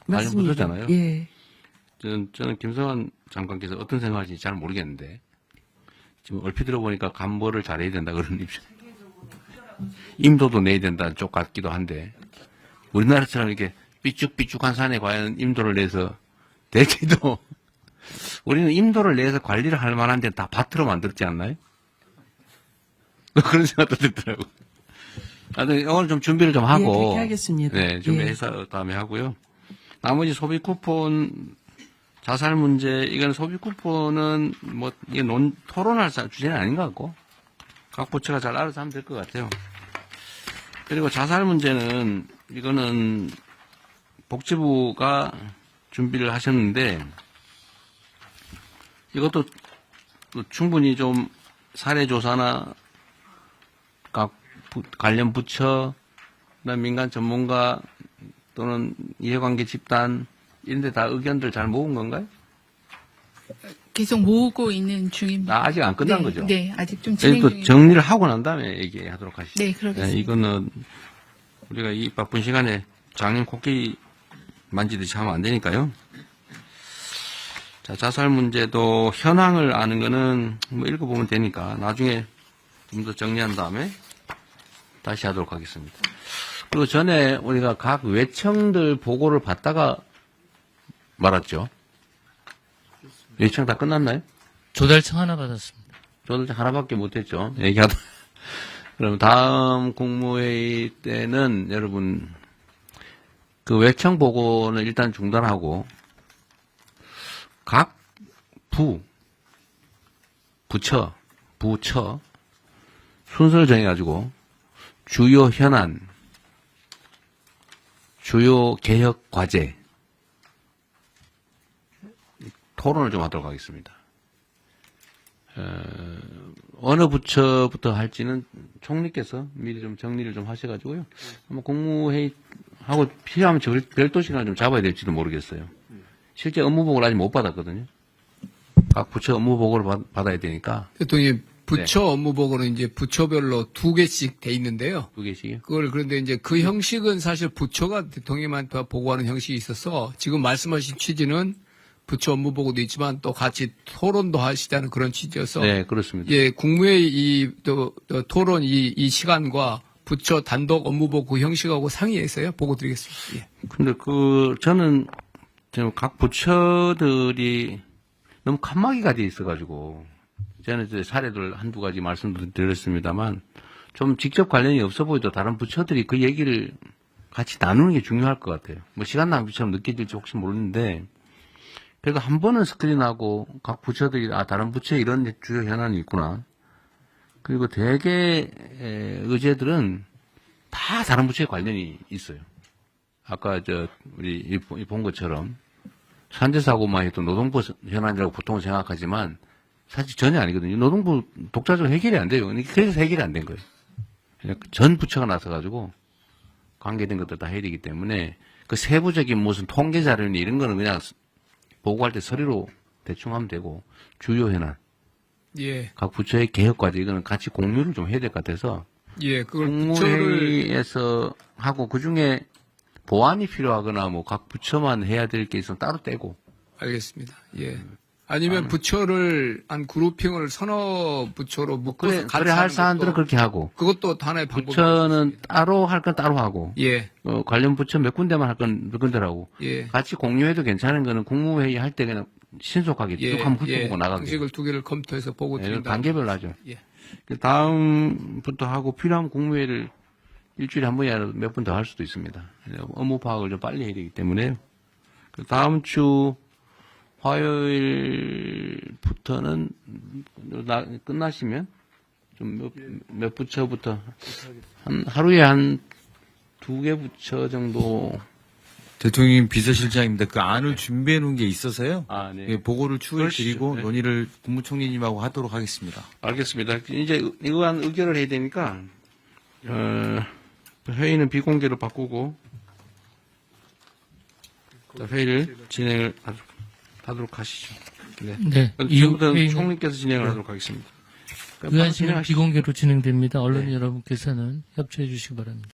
관련 맞습니다. 부처잖아요. 예. 저는 김성환 장관께서 어떤 생각하시는지 잘 모르겠는데 지금 얼핏 들어보니까 감벌을 잘해야 된다 그런 입장. 임도도 내야 된다는 쪽 같기도 한데 우리나라처럼 이렇게 삐쭉삐쭉한 산에 과연 임도를 내서 될지도 우리는 임도를 내서 관리를 할 만한 데는 다 밭으로 만들었지 않나요? 그런 생각도 들더라고요. 오늘 좀 준비를 좀 하고. 예, 그렇게 하겠습니다. 네, 준비해서 다음에 하고요. 나머지 소비 쿠폰, 자살 문제, 이건 소비 쿠폰은 이게 토론할 주제는 아닌 것 같고, 각 부처가 잘 알아서 하면 될 것 같아요. 그리고 자살 문제는, 이거는 복지부가 준비를 하셨는데, 이것도 충분히 좀 사례조사나 각 관련 부처, 민간 전문가 또는 이해관계 집단 이런 데 다 의견들 잘 모은 건가요? 계속 모으고 있는 중입니다. 아직 안 끝난 네, 거죠? 네, 아직 좀 진행 또 중입니다. 정리를 하고 난 다음에 얘기하도록 하시죠. 네, 그러겠습니다. 이거는 우리가 이 바쁜 시간에 장님 코끼리 만지듯이 하면 안 되니까요. 자, 자살 문제도 현황을 아는 거는 읽어보면 되니까 나중에 좀 더 정리한 다음에 다시 하도록 하겠습니다. 그리고 전에 우리가 각 외청들 보고를 받다가 말았죠. 외청 다 끝났나요? 조달청 하나 받았습니다. 조달청 하나밖에 못했죠. 얘기하다. 그럼 다음 국무회의 때는 여러분 그 외청 보고는 일단 중단하고 각 부처 순서를 정해가지고 주요 현안, 주요 개혁 과제 토론을 좀 하도록 하겠습니다. 어느 부처부터 할지는 총리께서 미리 좀 정리를 좀 하셔가지고요. 아마 국무회의하고 필요하면 별도 시간을 좀 잡아야 될지도 모르겠어요. 실제 업무보고를 아직 못 받았거든요. 각 부처 업무보고를 받아야 되니까. 대통령 부처 업무보고는 이제 부처별로 2개씩 돼 있는데요. 2개씩이요? 그걸 그런데 이제 그 형식은 사실 부처가 대통령한테 보고하는 형식이 있어서 지금 말씀하신 취지는 부처 업무보고도 있지만 또 같이 토론도 하시자는 그런 취지여서. 네, 그렇습니다. 예, 국무회의 또 토론 이 시간과 부처 단독 업무보고 형식하고 상의해서요 보고 드리겠습니다. 예. 근데 저는 지금 각 부처들이 너무 칸막이가 돼 있어가지고 저는 이제 사례들 한두 가지 말씀드렸습니다만 좀 직접 관련이 없어 보이도 다른 부처들이 그 얘기를 같이 나누는 게 중요할 것 같아요. 뭐 시간 낭비처럼 느껴질지 혹시 모르는데 그래도 한 번은 스크린하고 각 부처들이 다른 부처에 이런 주요 현안이 있구나. 그리고 대개 의제들은 다 다른 부처에 관련이 있어요. 아까 우리 본 것처럼 산재사고만 해도 노동부 현안이라고 보통 생각하지만 사실 전혀 아니거든요. 노동부 독자적으로 해결이 안 돼요. 그래서 해결이 안 된 거예요. 전 부처가 나서가지고 관계된 것들 다 해야 되기 때문에 그 세부적인 무슨 통계 자료니 이런 거는 그냥 보고할 때 서류로 대충 하면 되고 주요 현안. 예. 각 부처의 개혁 과제 이거는 같이 공유를 좀 해야 될 것 같아서. 예, 그걸 국무회의에서 하고 그 중에 보완이 필요하거나 뭐 각 부처만 해야 될 게 있으면 따로 떼고. 알겠습니다. 예. 아니면 부처를 한 그룹핑을 서너 부처로 묶어서 그래 할 사안들은 그렇게 하고. 그것도 하나의 방법입니다. 부처는 따로 할 건 따로 하고. 예. 관련 부처 몇 군데만 할 건 몇 군데로 하고. 예. 같이 공유해도 괜찮은 거는 국무회의 할 때 그냥 신속하게 쭉 한번 훑어보고 나가게. 방식을 2개를 검토해서 보고 드린다. 단계별로 하죠. 예. 다음부터 하고 필요하면 국무회의를 일주일에 한 번이라도 몇 번 더 할 수도 있습니다. 업무 파악을 좀 빨리 해야 되기 때문에. 다음 주 화요일부터는 끝나시면 좀 몇 부처부터 하루에 한 2개 부처 정도. 대통령 비서실장입니다. 그 안을 준비해 놓은 게 있어서요. 네. 예, 보고를 추후에 드리고 네. 논의를 국무총리님하고 하도록 하겠습니다. 알겠습니다. 이제 이거한 의결을 해야 되니까 회의는 비공개로 바꾸고 회의를 진행을 하도록 하시죠. 네. 네. 지금부터 총리께서 진행을 하도록 하겠습니다. 의안실은 비공개로 진행됩니다. 언론 여러분께서는 협조해 주시기 바랍니다.